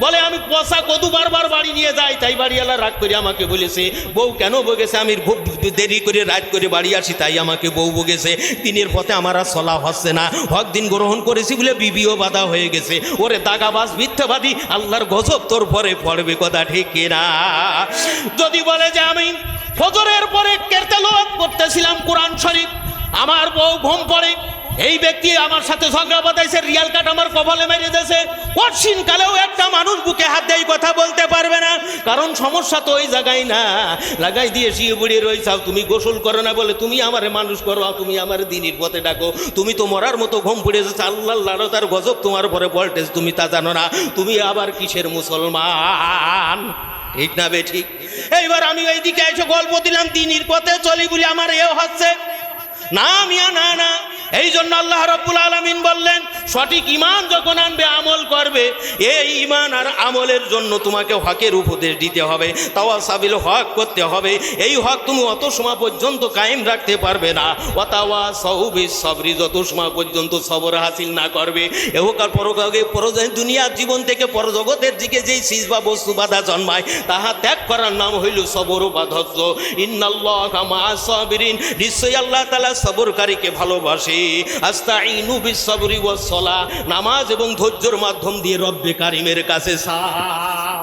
বলে আমি পচা কদু বারবার বাড়ি নিয়ে যাই, তাই বাড়িওয়ালা রাগ করে আমাকে বলেছে। বউ কেন বকেছে? আমি খুব দেরি করে রাত করে বাড়ি আসি, তাই আমাকে বউ বকেছে। দিনের পথে আমার আর চলা হচ্ছে না, হক দিন গ্রহণ করেছি বলে বিবিও বাধা হয়ে গেছে। ওরে দাগাবাজ মিথ্যাবাদী, আল্লাহর গজব তোর পরে পড়বে, কথা ঠিক কিনা? যদি বলে যে আমি ফজরের পরে তেলাওয়াত করতেছিলাম কোরআন শরীফ, আমার বউ ঘুম পড়ে, এই ব্যক্তি আমার সাথে ঝগড়া বাঁধাইছে, রিয়াল কাট আমার কপালে মেরে দিয়েছে, কঠিন কালেও একটা মানুষ বুকে হাত দিয়ে কথা বলতে পারবে না, কারণ সমস্যা তো ওই জায়গায় না। লাগাই দিয়ে শুয়ে বুড়ি রয়েছাও, তুমি গোসল করো না বলে তুমি আমার মানুষ করো, তুমি আমার দিনের পথে ডাকো, তুমি তো মরার মতো ঘুম পড়ে যাচ্ছে, আল্লাহ লানতার গজব তোমার পরে ভোল্টেজ তুমি তা জানো না, তুমি আবার কিসের মুসলমান? ঠিক না বে ঠিক? এইবার আমি এইদিকে এসে গল্প দিলাম দিনের পথে চলি বলে আমার এও হচ্ছে না মিয়া, না না। এই জন্য আল্লাহ রাব্বুল আলামিন বললেন সঠিক ঈমান যখন আনবে, আমল করবে, এই ঈমান আর আমলের জন্য তোমাকে হকের উপদেশ দিতে হবে, তাওয়াসাবিল হক করতে হবে। এই হক তুমি অত সময় পর্যন্ত কায়েম রাখতে পারবে না। ওয়াতাওয়াসাউ বিস সবরি, যত সময় পর্যন্ত সবর হাসিল না করবে, এহকার পরকালে দুনিয়ার জীবন থেকে পরজগতের দিকে যেই চিজ বা বস্তু বাধা জন্মায় তাহা ত্যাগ করার নাম হইল সবর বা ধৈর্য। ইন্নাল্লাহা মা'আস সাবিরিন, নিশ্চয়ই আল্লাহ তাআলা সবরকারীকে ভালোবাসে। আস্তাঈনু বিস সাবরি ওয়াস সালাহ, নামাজ এবং ধৈর্যের মাধ্যম দিয়ে রব্বে কারিমের কাছে চাও।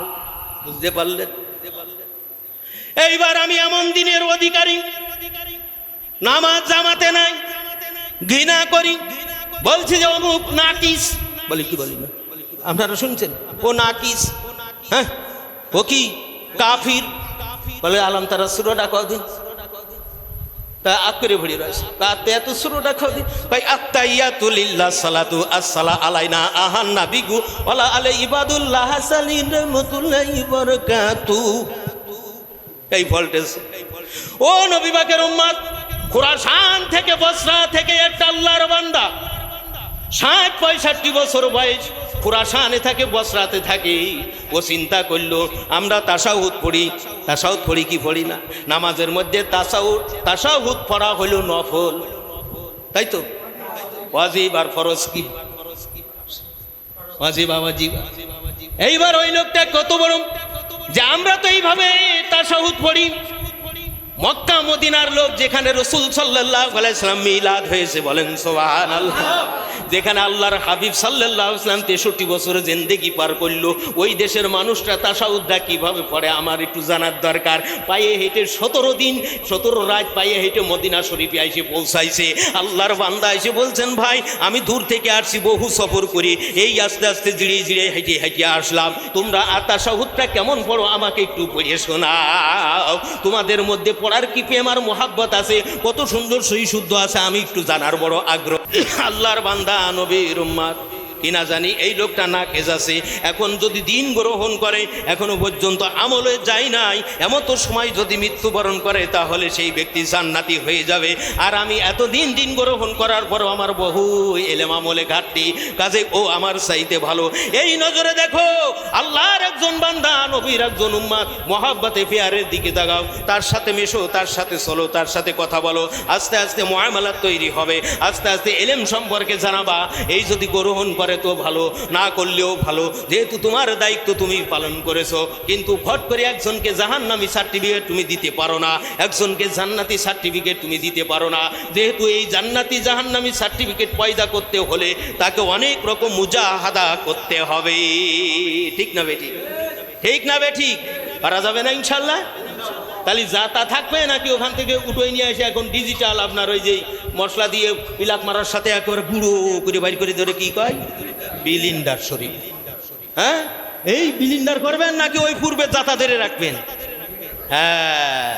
বুঝতে পারলেন? এইবার আমি এমন দিনের অধিকারী, নামাজ জামাতে নাই, ঘৃণা করি, বলছি যে অমুক নাকিস, বলি কি বলি না, আপনারা শুনছেন, ও নাকিস, হ্যাঁ ও কি কাফির, বলে আলাম তারা সুরটা কদিন তা আগ করে ভরি রয়েছে, তাতে এত সুরটা কদিন ভাই, আত্তাইয়াতু লিল্লাহ সালাতু আসসালা আলাইনা আহান নাবিগু ওয়ালা আলাই ইবাদুল্লাহ সালিন রাহমাতুল্লাহি বারাকাতু। এই ভোল্টেজ। ও নবী পাকের উম্মত, খুরাসান থেকে, বসরা থেকে একটা আল্লাহর বান্দা ৬০-৬৫ বছর বয়স খুরাসানে থাকে, বসরাতে থাকে। ও চিন্তা করলো আমরা তাশাহুদ পড়ি কি পড়ি না, নামাজের মধ্যে তাশাহুদ পড়া হলো নফল, তাই তো? ওয়াজিব আর ফরজ কি? ওয়াজিব ওয়াজিব। এইবার ওই লোকটা কত বড় যে আমরা তো এইভাবে তাশাহুদ পড়ি। মক্কা মদিনার লোক, যেখানে রাসূল সাল্লাল্লাহু আলাইহি সাল্লাম মিলাদ হয়েছে, বলেন সুবহানাল্লাহ, যেখানে আল্লাহর হাবিব সাল্লাল্লাহু আলাইহি সাল্লাম 63 বছরের জিন্দেগি পার করলো, ওই দেশের মানুষরা তাশাহুদটা কিভাবে পড়ে আমার একটু জানার দরকার। পায়ে হেঁটে 17 রাত পায়ে হেঁটে মদিনা শরীফে এসে পৌঁছাইছে। আল্লাহর বান্দা এসে বলছেন, ভাই আমি দূর থেকে আসছি, বহু সফর করি, এই আস্তে আস্তে জিড়ে হেঁটে আসলাম, তোমরা তাশাহুদটা কেমন পড়ো আমাকে একটু পড়িয়ে শোনাও, তোমাদের মধ্যে পড়ার কি প্রেম আর মোহাব্বত আছে, কত সুন্দর সহি শুদ্ধ আছে, আমি একটু জানার বড় আগ্রহ। আল্লাহর বান্দা নবীর উম্মত কিনা জানি এই লোকটা নাকেজ আছে, এখন যদি দিন গ্রহণ করে, এখনো পর্যন্ত আমলে যায় নাই, এমতো সময় যদি মৃত্যুবরণ করে তাহলে সেই ব্যক্তি জান্নাতি হয়ে যাবে। আর আমি এতদিন দিন গ্রহণ করার পরও আমার বহু এলেম আমলে ঘাটতি, কাজে ও আমার চাইতে ভালো। এই নজরে দেখো, আল্লাহর একজন বান্দা, নবীর একজন উম্মত, মহাব্বতে পেয়ারের দিকে তাকাও, তার সাথে মেশো, তার সাথে চলো, তার সাথে কথা বলো, আস্তে আস্তে মুআমালাত তৈরি হবে, আস্তে আস্তে এলেম সম্পর্কে জানাবা। এই যদি গ্রহণ করে তো ভালো, না করলেও ভালো, যেহেতু তোমার দায়িত্ব তুমি পালন করেছো। কিন্তু ফট করে একজনকে জাহান্নামী সার্টিফিকেট তুমি দিতে পারো না, একজনকে জান্নাতি সার্টিফিকেট তুমি দিতে পারো না, যেহেতু এই জান্নাতি জাহান্নামী সার্টিফিকেট পয়দা করতে হলে তাকে অনেক রকম মুজাহাদা করতে হবে। ঠিক না বেঠিক? ঠিক না বেঠিক? পারা যাবে না ইনশাল্লাহ? তাহলে যা তা থাকবে নাকি ওখান থেকে উঠে নিয়ে এসে এখন ডিজিটাল আপনার ওই যে মশলা দিয়ে পিলাক মারার সাথে একবার গুঁড়ো করে বাইর করে ধরে কি কয় বিলিন্ডার শরীফ, হ্যাঁ এই বিলিন্ডার করবেন নাকি ওই পূর্বে জাতা ধরে রাখবেন? হ্যাঁ,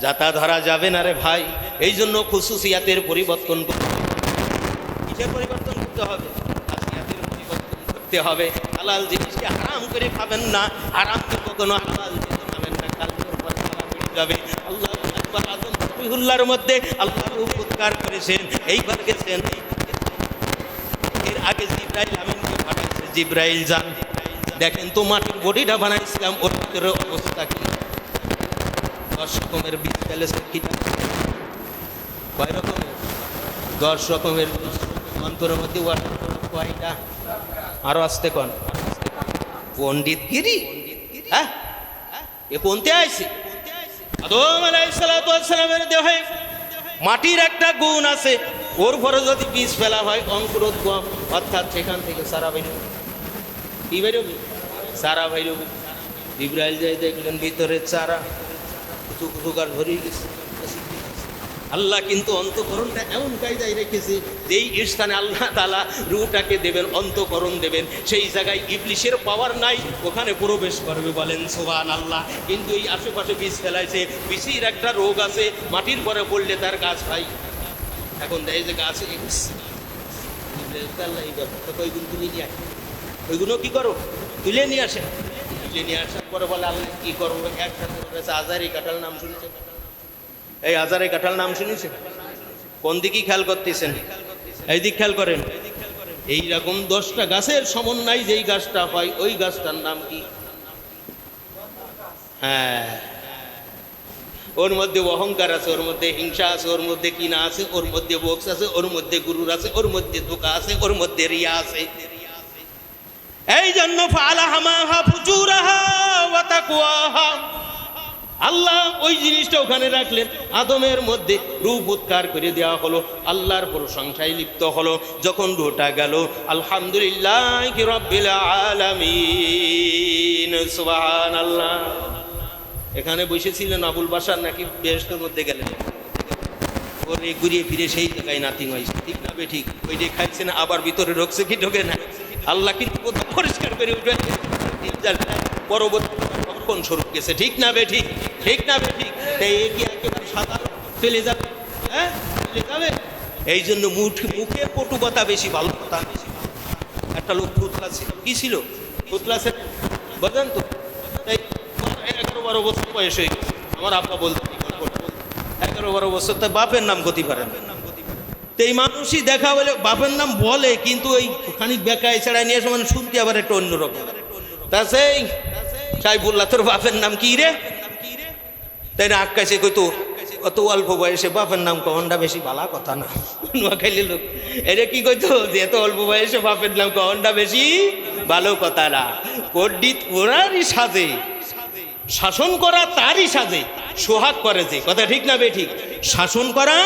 জাতা ধরা যাবে না রে ভাই। এই জন্য খুসুসিয়াতের পরিবর্তন করতে হবে, খাসিয়াতের পরিবর্তন করতে হবে। হালাল জিনিসকে হারাম করে খাবেন না, হারাম কখনো হালাল খাবেন না, কালকের পর খারাপ হয়ে যাবে। আল্লাহ আকবার। আদম সবিহুল্লাহর মধ্যে আল্লাহ উপকার করেছেন, এইবার গেছেন, এর আগে জিব্রাইল আমিনকে পাঠাইছে, জিব্রাইল যান দেখেন তো মাটির বডিটা বানাইছিলাম, ওর ভিতরে অবস্থা কি? 10 রকমের বীজ ফেলেছে, কি কয় রকমের? 10 রকমের বীজ। অন্তরের মধ্যে কয়টা? আরো আসতে কন পণ্ডিতগিরি, হ্যাঁ এ কোনতে আইছে? আদম আলাইহিস সালাতু ওয়াস সালামের দেহে মাটির একটা গুণ আছে, ওর পরে যদি বীজ ফেলা হয় অঙ্কুরোদ্গম, অর্থাৎ সেখান থেকে সারা বেরোবে। কি বেরোবে? সারা বেরোবে। জিব্রাইল যাই দেখলেন ভিতরে চারা কুচুকার ভরিয়ে গেছে। আল্লাহ কিন্তু অন্তঃকরণটা এমন কায়দায় রেখেছে, যেই স্থানে আল্লাহ তাআলা রূহটাকে দেবেন, অন্তঃকরণ দেবেন, সেই জায়গায় ইবলিশের পাওয়ার নাই, ওখানে প্রবেশ করবে, বলেন সুবহানাল্লাহ। কিন্তু এই আশেপাশে বীজ ফেলাইছে, বীজের একটা রোগ আছে, মাটির পরে পড়লে তার গাছ ভাই এখন এই যে গাছ ওইগুলো তুলে নিয়ে আসে, ওইগুলো কি করো তুলে নিয়ে আসে, তুলে নিয়ে আসার পরে বলে আল্লাহ কি করবো, একসাথে রয়েছে আজারি কাঁঠাল, নাম শুনেছেন? এই আজারে কাঁঠাল নাম শুনেছেন? কোন দিকে খেয়াল করতেছেন? এই দিক খেয়াল করেন। এইরকম 10টা গাছের সমন্বয় যেই গাছটা হয়, ওই গাছটার নাম কি? হ্যাঁ, ওর মধ্যে অহংকার আছে, ওর মধ্যে হিংসা আছে, ওর মধ্যে কিনা আছে, ওর মধ্যে বক্স আছে, ওর মধ্যে গুরুর আছে, ওর মধ্যে ধোঁকা আছে, ওর মধ্যে রিয়া আছে। এই জন্য ফালাহামাহা ফুজুরাহা ওয়া তাকওয়াহা, আল্লাহ ওই জিনিসটা ওখানে রাখলেন। আদমের মধ্যে রূপ উৎকার করে দেওয়া হলো, আল্লাহর প্রশংসায় লিপ্ত হলো। যখন রূহটা গেল, আলহামদুলিল্লাহি রাব্বিল আলামিন, সুবহানাল্লাহ। এখানে বসেছিলেন আবুল বাসার, নাকি বেহেশতের মধ্যে গেলেন, ওরে ঘুরিয়ে ফিরে সেই জায়গায় নাতিং হয়েছে, ঠিক না ঠিক? ওই যে খাইছেন আবার ভিতরে ঢোকছে কি ঢোকে না, আল্লাহ কিন্তু পরিষ্কার করে উঠে পরবর্তী রক্ষণ স্বরূপ গেছে, ঠিক না ঠিক? ঠিক না ঠিক? তাই এ কি একেবারে সাধারণ চলে যাবে? হ্যাঁ, চলে যাবে। এই জন্য মুখে পটুকতা বেশি, ভালো কথা বেশি। একটা লোক ফুতলা ছিল, কি ছিল ফুতলা ছিল বলেন তো, 11-12 বছর বয়স হয়ে গেছে। আমার আব্বা বলতে 11-12 বছর, তার বাপের নাম গতি পারেন। তো এই মানুষই দেখা বলে বাপের নাম বলে, কিন্তু ওই খানিক বেকায় ছেড়া নিয়ে এসে মানে শুনতে আবার একটা অন্যরকম। তা সেই সাইফুল্লাহ, তোর বাপের নাম কি রে? তাই না আক্কাশে কইতো, অত অল্প বয়সে বাপের নাম কহনটা বেশি ভালো কথা না। নোয়াখালী লোক এটা কি কইতো, যে এত অল্প বয়সে বাপের নাম কহনটা বেশি ভালো কথা না। পণ্ডিত ওরারই সাজে, শাসন করা তারই সাজে, সোহাগ করেছে, কথা ঠিক না ঠিক? শাসন করা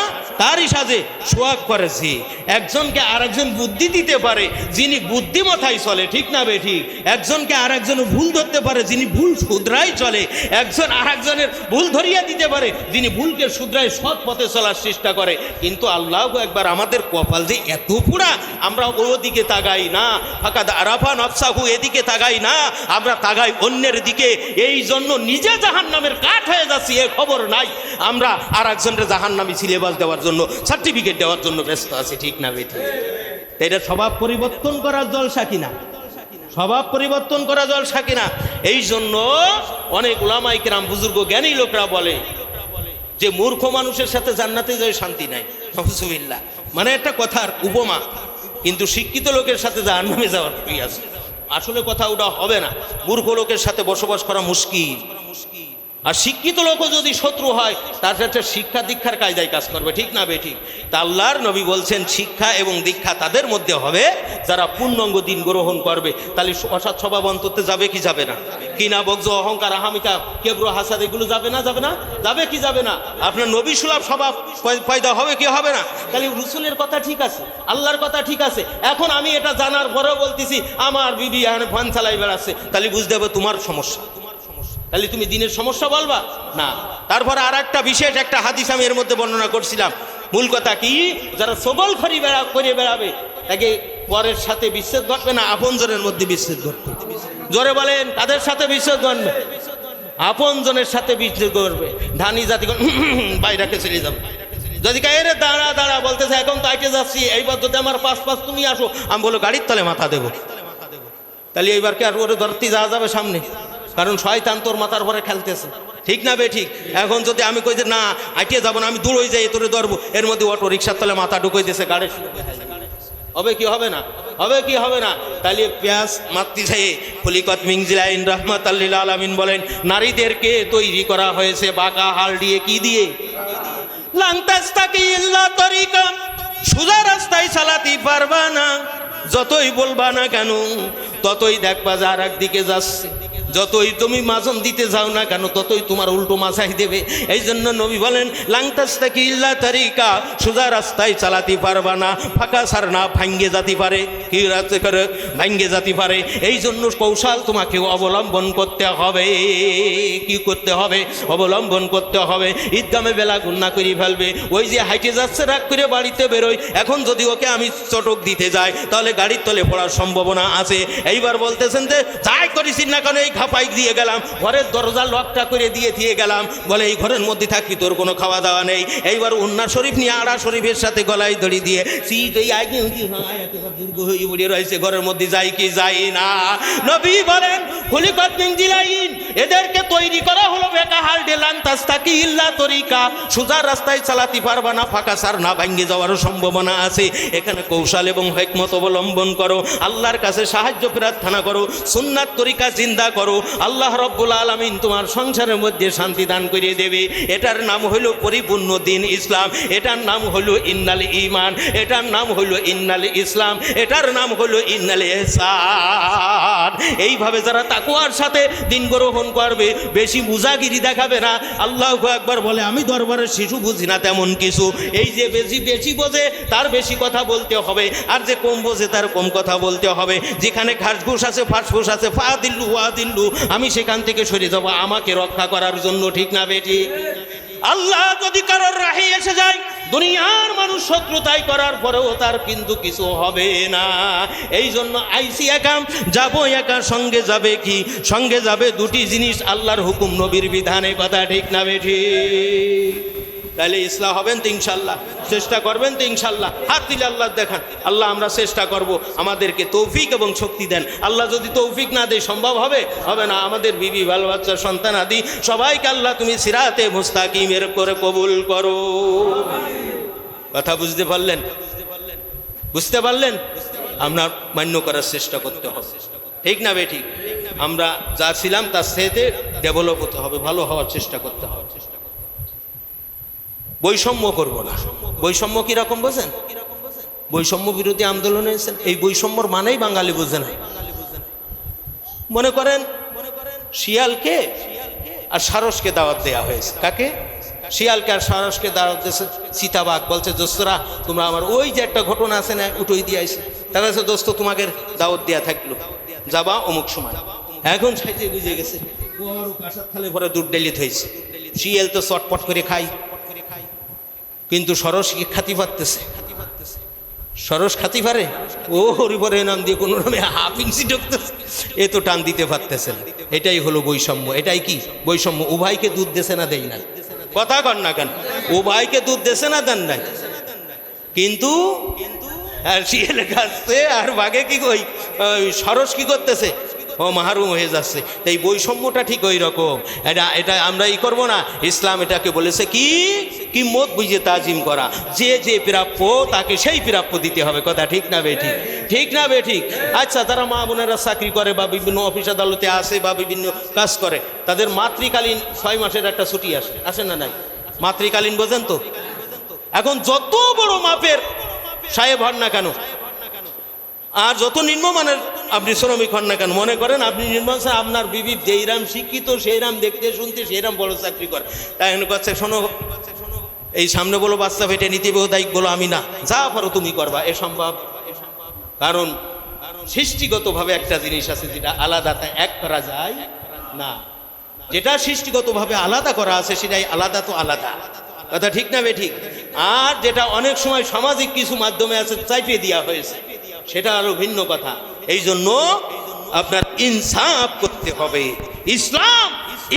তারই সাজে, সোহাগ করেছে। একজনকে আরেকজন বুদ্ধি দিতে পারে যিনি বুদ্ধিমতায় চলে, ঠিক না ঠিক? একজনকে আরেকজন ভুল ধরতে পারে যিনি ভুল শুধরাই চলে। একজন আরেকজনের ভুল ধরিয়ে দিতে পারে যিনি ভুলকে শুধরাই সৎ পথে চলার চেষ্টা করে। কিন্তু আল্লাহ একবার আমাদের কপাল যে এত পুরা, আমরা ওদিকে তাকাই না, ফাঁকা আরাফা নফসাহু এদিকে তাকাই না, আমরা তাকাই অন্যের দিকে। এই জন্য নিজে জাহান্নামের কাঠ হয়ে যাচ্ছি, এ খবর নাই। আমরা আর একজনের জাহান্নামী সিলেবাস দেওয়ার জন্য, সার্টিফিকেট দেওয়ার জন্য ব্যস্ত আছি, ঠিক না বেঠিক? এটা স্বভাব পরিবর্তন করার জলসা কিনা? স্বভাব পরিবর্তন করা জলসা কিনা? এই জন্য অনেক উলামায়ে কেরাম, বুজুর্গ জ্ঞানী লোকরা বলে যে মূর্খ মানুষের সাথে জান্নাতে যায় শান্তি নাই। নাউজুবিল্লাহ, মানে একটা কথার উপমা, কিন্তু শিক্ষিত লোকের সাথে জাহান্নামে যাওয়ার কি আছে? আসলে কথা ওটা হবে না। মূর্খ লোকের সাথে বসবাস করা মুশকিল, আর শিক্ষিত লোকও যদি শত্রু হয় তার সাথে শিক্ষা দীক্ষার কায়দায় কাজ করবে, ঠিক না বেঠিক? তা আল্লাহর নবী বলছেন শিক্ষা এবং দীক্ষা তাদের মধ্যে হবে যারা পূর্ণাঙ্গ দিন গ্রহণ করবে। তাহলে অসৎ স্বভাব অন্ততে যাবে কি যাবে না? কিনা বকজ, অহংকার, আহামিকা, কেব্র, হাসাদ, এগুলো যাবে না? যাবে না? যাবে কি যাবে না? আপনার নবী সুলভ স্বভাব পয়দা হবে কি হবে না? তাহলে রসুলের কথা ঠিক আছে, আল্লাহর কথা ঠিক আছে। এখন আমি এটা জানার পরেও বলতেছি আমার বিবি এখানে ফান চালাই বেড়াচ্ছে, তাহলে বুঝতে হবে তোমার সমস্যা। তাহলে তুমি দিনের সমস্যা বলবা না। তারপরে আর একটা বিশেষ একটা হাদিস আমি এর মধ্যে বর্ণনা করছিলাম। মূল কথা কি, যারা সবল করে বেড়াবে তাকে পরের সাথে বিচ্ছেদ ঘটবে না, আপনজনের মধ্যে বিচ্ছেদ ঘটবে। জোরে বলেন, তাদের সাথে বিচ্ছেদ ঘটবে, আপনজনের সাথে বিচ্ছেদ করবে। ধানি জাতিগণ বাইরে চলে যাবে। যদি রে দাঁড়া দাঁড়া বলতেছে, এখন তো আইটে যাচ্ছি, এইবার যদি আমার পাশ তুমি আসো, আমি বলো গাড়ির তলে মাথা দেবো। তাহলে এইবার কি আর ওরে ধরতে যাওয়া যাবে সামনে? কারণ শয়তান তোর মাথার পরে খেলতেছে, ঠিক না বেঠিক? এখন যদি আমি কই যে না আইটিয়ে যাবো না, আমি দূরই যাই তোরে ধরবো, এর মধ্যে অটো রিক্সার তলে মাথা ঢুকাই দিয়েছে, গাড়ি হবে কি হবে না? হবে কি হবে না? তাহলে পেঁয়াজ মাতৃ চাই খলিকত মিংজিলাইন রহমাতাল লিল আলামিন বলেন, নারীদেরকে তৈরি করা হয়েছে বাঁকা হাল দিয়ে, কি দিয়ে? লাংতাস্তাকি ইল্লা তরিকা, সোজা রাস্তায় চালাতে পারবা না। যতই বলবা না কেন ততই দেখবা যে আর একদিকে যাচ্ছে। যতই তুমি মাজন দিতে যাও না কেন ততই তোমার উল্টো মাছাই দেবে। এই জন্য নবী বলেন, লাংতাস্তাকি ইল্লা তরিকা, সোজা রাস্তায় চালাতে পারবা না, ফাঁকা সার না ভাঙ্গে যেতে পারে। কি রাস্তা করে ভাঙ্গে যেতে পারে? এই জন্য কৌশল তোমাকে অবলম্বন করতে হবে। কি করতে হবে? অবলম্বন করতে হবে। ঈদগামে বেলা গুন্না করে ফেলবে। ওই যে হাইটে যাচ্ছে রাগ করে বাড়িতে বেরোয়, এখন যদি ওকে আমি চটক দিতে যাই তাহলে গাড়ির তলে পড়ার সম্ভাবনা আছে। এইবার বলতেছেন যে যাই করেছি না কেন, এই খাপাই দিয়ে গেলাম, ঘরের দরজা লকটা করে দিয়ে গেলাম, বলে এই ঘরের মধ্যে থাকি, তোর কোনো খাওয়া দাওয়া নেই। এইবার উন্না শরীফ নিয়ে আড়া শরীফের সাথে গলায় দড়ি দিয়ে শীত এই আগে দীর্ঘ হয়ে পড়ে রয়েছে, ঘরের মধ্যে যাই কি যাই না। নবী বলেন, খলিকত মিংজিলাইন, এদেরকে তৈরি করা হলো বেকা হাল ডে, লাংতাস্তাকি ইল্লা তরিকা, সোজা রাস্তায় চালাতে পারবা না, ফাঁকা সার না ভাঙ্গে যাওয়ারও সম্ভাবনা আছে। এখানে কৌশল এবং হিকমত অবলম্বন করো, আল্লাহর কাছে সাহায্য প্রার্থনা করো, সুন্নাত তরিকা চিন্তা করো, আল্লাহ রব্বুল আলামিন তোমার সংসারের মধ্যে শান্তি দান করে দেবে। এটার নাম হলো পরিপূর্ণ দিন ইসলাম, এটার নাম হলো ইন্নাল ঈমান, এটার নাম হলো ইন্নাল ইসলাম, এটার নাম হলো ইন্নাল ইহসান। এইভাবে যারা তাকওয়ার সাথে দিন গ্রহণ গ্রহণ করবে, বেশি মুজাগিরি দেখাবে না। আল্লাহু আকবার বলে, আমি দরবারের শিশু বুঝি না তেমন কিছু। এই যে বেশি বেশি বোঝে তার বেশি কথা বলতে হবে, আর যে কম বোঝে তার কম কথা বলতে হবে। যেখানে ঘাসঘুষ আছে, ফাঁসফুস আছে, ফাদিল্লু ওয়াদিল্লু, আমি সেখান থেকে সরে যাবো আমাকে রক্ষা করার জন্য। ঠিক না বেটি? আল্লাহ যদি কারোর রাহে এসে যায়, দুনিয়ার মানুষ শত্রুতাই করার পরেও তার কিন্তু কিছু হবে না। এই জন্য আইসি একা, যাবো একা, সঙ্গে যাবে কি? সঙ্গে যাবে দুটি জিনিস, আল্লাহর হুকুম, নবীর বিধানে। কথা ঠিক না বেঠি? তাহলে ইসলাম হবেন তো ইনশাল্লাহ? চেষ্টা করবেন তো ইনশাল্লাহ? হাত দিলে আল্লাহ দেখান। আল্লাহ আমরা চেষ্টা করব, আমাদেরকে তৌফিক এবং শক্তি দেন। আল্লাহ যদি তৌফিক না দেয় সম্ভব হবে? হবে না। আমাদের বিবি, বাল বাচ্চা, সন্তান আদি সবাইকে আল্লাহ তুমি সিরাতে মুস্তাকিমের করে কবুল করো। কথা বুঝতে পারলেন? বুঝতে পারলেন? আমরা মান্য করার চেষ্টা করতে হবে। ঠিক না বেঠি? আমরা যা ছিলাম তার সাথে ডেভেলপ হতে হবে, ভালো হওয়ার চেষ্টা করতে হবে। বৈষম্য করব না। বৈষম্য কিরকম বোঝেন? বৈষম্য বিরোধী আন্দোলন হয়েছেন, এই বৈষম্যর মানেই বাঙালি বোঝে না। মনে করেন শিয়ালকে আর সারসকে দাওয়াত দেওয়া হয়েছে। কাকে? শিয়ালকে আর সারসকে দাওয়াত দিয়েছে চিতাবাঘ। বলছে, দোস্তরা তোমরা আমার ওই যে একটা ঘটনা আছে না, উঠোই দিয়ে আইসে। তারা বলছে, দোস্ত তোমাকে দাওয়াত দেওয়া থাকলো, যাবা অমুক সময়। এখন সাইজে বুঝে গেছে, বড় কাঁসার থালে ভরে দুধ ডেলিত হয়েছে। শিয়াল তো চটপট করে খাই, কিন্তু সরস কি খাতি পারতেছে? সরস খাতি পারে? ও হরিপরে নাম দিয়ে কোনো নামে হাফ ইঞ্চি ঢুকতেছে, এ তো টান দিতে পারতেছে না। এটাই হলো বৈষম্য। এটাই কি বৈষম্য? উভয়কে দুধ দেছে না দেয় না? কথা কর না কেন? উভয়কে দুধ দেছে না দেন নাই? কিন্তু আর শিয়ালে খাচ্ছে আর বাঘে কি ওই সরস কি করতেছে? ও মাহরুম হয়ে যাচ্ছে। তাই বৈষম্যটা ঠিক ওই রকম। এটা আমরা ই করবো না। ইসলাম এটাকে বলেছে কি কিম্মত বুঝে তাজিম করা, যে যে প্রাপ্য তাকে সেই প্রাপ্য দিতে হবে। কথা ঠিক না বেঠিক? ঠিক না বেঠিক? আচ্ছা, তারা মা বোনেরা চাকরি করে বা বিভিন্ন অফিস আদালতে আসে বা বিভিন্ন কাজ করে, তাদের মাতৃকালীন 6 মাসের একটা ছুটি আসে না নাই? মাতৃকালীন বোঝেন তো? এখন যত বড় মাপের সাহেব হন না কেন আর যত নিম্নমানের আপনি শ্রমিক হন না কেন, মনে করেন আপনি নির্মাণ, আপনার বিবি যেইরাম শিক্ষিত, সেইরাম দেখতে শুনতে, সেইরাম বড় চাকরি করে, তাই কাছে শোনো, এই সামনে বলো বাচ্চা ফেটে নিতে দায়িক বলো আমি না, যা পারো তুমি করবা, এ সম্ভব? কারণ সৃষ্টিগতভাবে একটা জিনিস আছে যেটা আলাদা, তা এক করা যায় না। যেটা সৃষ্টিগতভাবে আলাদা করা আছে সেটাই আলাদা তো আলাদা। কথা ঠিক না বেঠিক? আর যেটা অনেক সময় সামাজিক কিছু মাধ্যমে আছে চাইপে দেওয়া হয়েছে, সেটা আরো ভিন্ন কথা। এই জন্য আপনার ইনসাফ করতে হবে। ইসলাম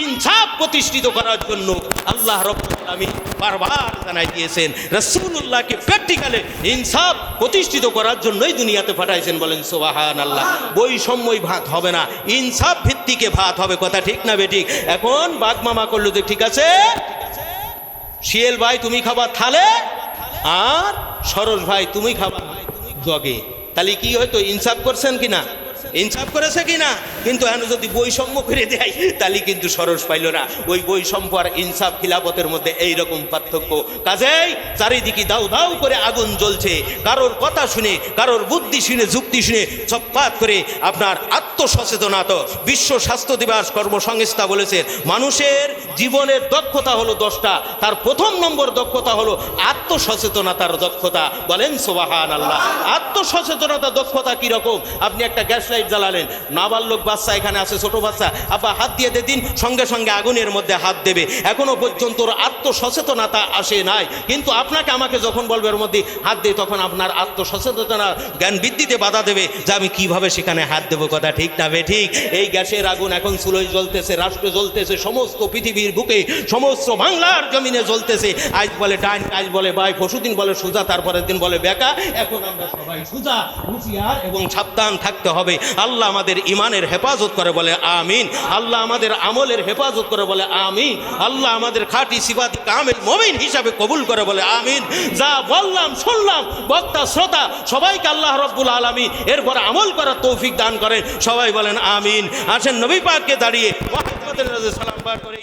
ইনসাফ প্রতিষ্ঠিত করার জন্য আল্লাহ রাব্বুল আলামিন বারবার জানাই দিয়েছেন, রাসূলুল্লাহকে প্র্যাকটিক্যালে ইনসাফ প্রতিষ্ঠিত করার জন্যই দুনিয়াতে পাঠাইছেন। বলেন সুবহানাল্লাহ। বৈষম্যই ভাত হবে না, ইনসাফ ভিত্তিকে ভাত হবে। কথা ঠিক না বেঠিক? এখন বাঘ মামা করলো যে ঠিক আছে, শিয়াল ভাই তুমি খাবা থালে, আর সরস ভাই তুমি খাবা জগে। তাহলে কি হয়তো? ইনসাফ করছেন কিনা? ইনসাফ করেছে কিনা? কিন্তু এখন যদি বৈষম্য করে দেয় তাহলে কিন্তু সরস পাইল না। ওই বৈষম্য আর ইনসাফ খিলাফতের মধ্যে এইরকম পার্থক্য। কাজেই চারিদিকে দাউ দাউ করে আগুন জ্বলছে, কারোর কথা শুনে, কারোর বুদ্ধি শুনে, যুক্তি শুনে চপ্পাত করে আপনার আত্মসচেতনতা। বিশ্ব স্বাস্থ্য দিবস কর্মসংস্থা বলেছে মানুষের জীবনের দক্ষতা হলো 10টা, তার প্রথম নম্বর দক্ষতা হলো আত্মসচেতনতার দক্ষতা। বলেন সুবহানাল্লাহ। আত্মসচেতনতা দক্ষতা কিরকম? আপনি একটা গ্যাস লাইট জ্বালালেন, নাবালক বাচ্চা এখানে আছে, ছোট বাচ্চা, আবার হাত দিয়ে দিন, সঙ্গে সঙ্গে আগুনের মধ্যে হাত দেবে। এখনো পর্যন্ত আত্মসচেতনতা আসে নাই, কিন্তু আপনাকে আমাকে যখন বলবে এর মধ্যে হাত দিয়ে, তখন আপনার আত্মসচেতনতা জ্ঞান বৃদ্ধিতে বাধা দেবে যে আমি কিভাবে সেখানে হাত দেবো। কথা ঠিক না বেঠিক? এই গ্যাসের আগুন এখন চুলোয় জ্বলতেছে, রাষ্ট্রে জ্বলতেছে, সমস্ত পৃথিবীর বুকে, সমস্ত বাংলার জমিনে জ্বলতেছে। আজ বলে ডাইন, আজ বলে বাই, পরশুদিন বলে সুজা, তারপরের দিন বলে বেকা। এখন আমরা সবাই সুজা, হুঁশিয়ার এবং সাবধান থাকতে হবে। আল্লাহ আমাদের ইমানের হেফাজত করে, বলে আমিন। আল্লাহ আমাদের আমলের হেফাজত করে, বলে আমিন। আল্লাহ আমাদের খাঁটি সিফাতি কামেল মুমিন হিসাবে কবুল করে, বলে আমিন। যা বললাম শুনলাম, বক্তা শ্রোতা সবাইকে আল্লাহ রাব্বুল আলামিন এরপর আমল করার তৌফিক দান করেন। সবাই বলেন আমিন। আসেন নবী পাককে দাঁড়িয়ে সালাম পাঠ করে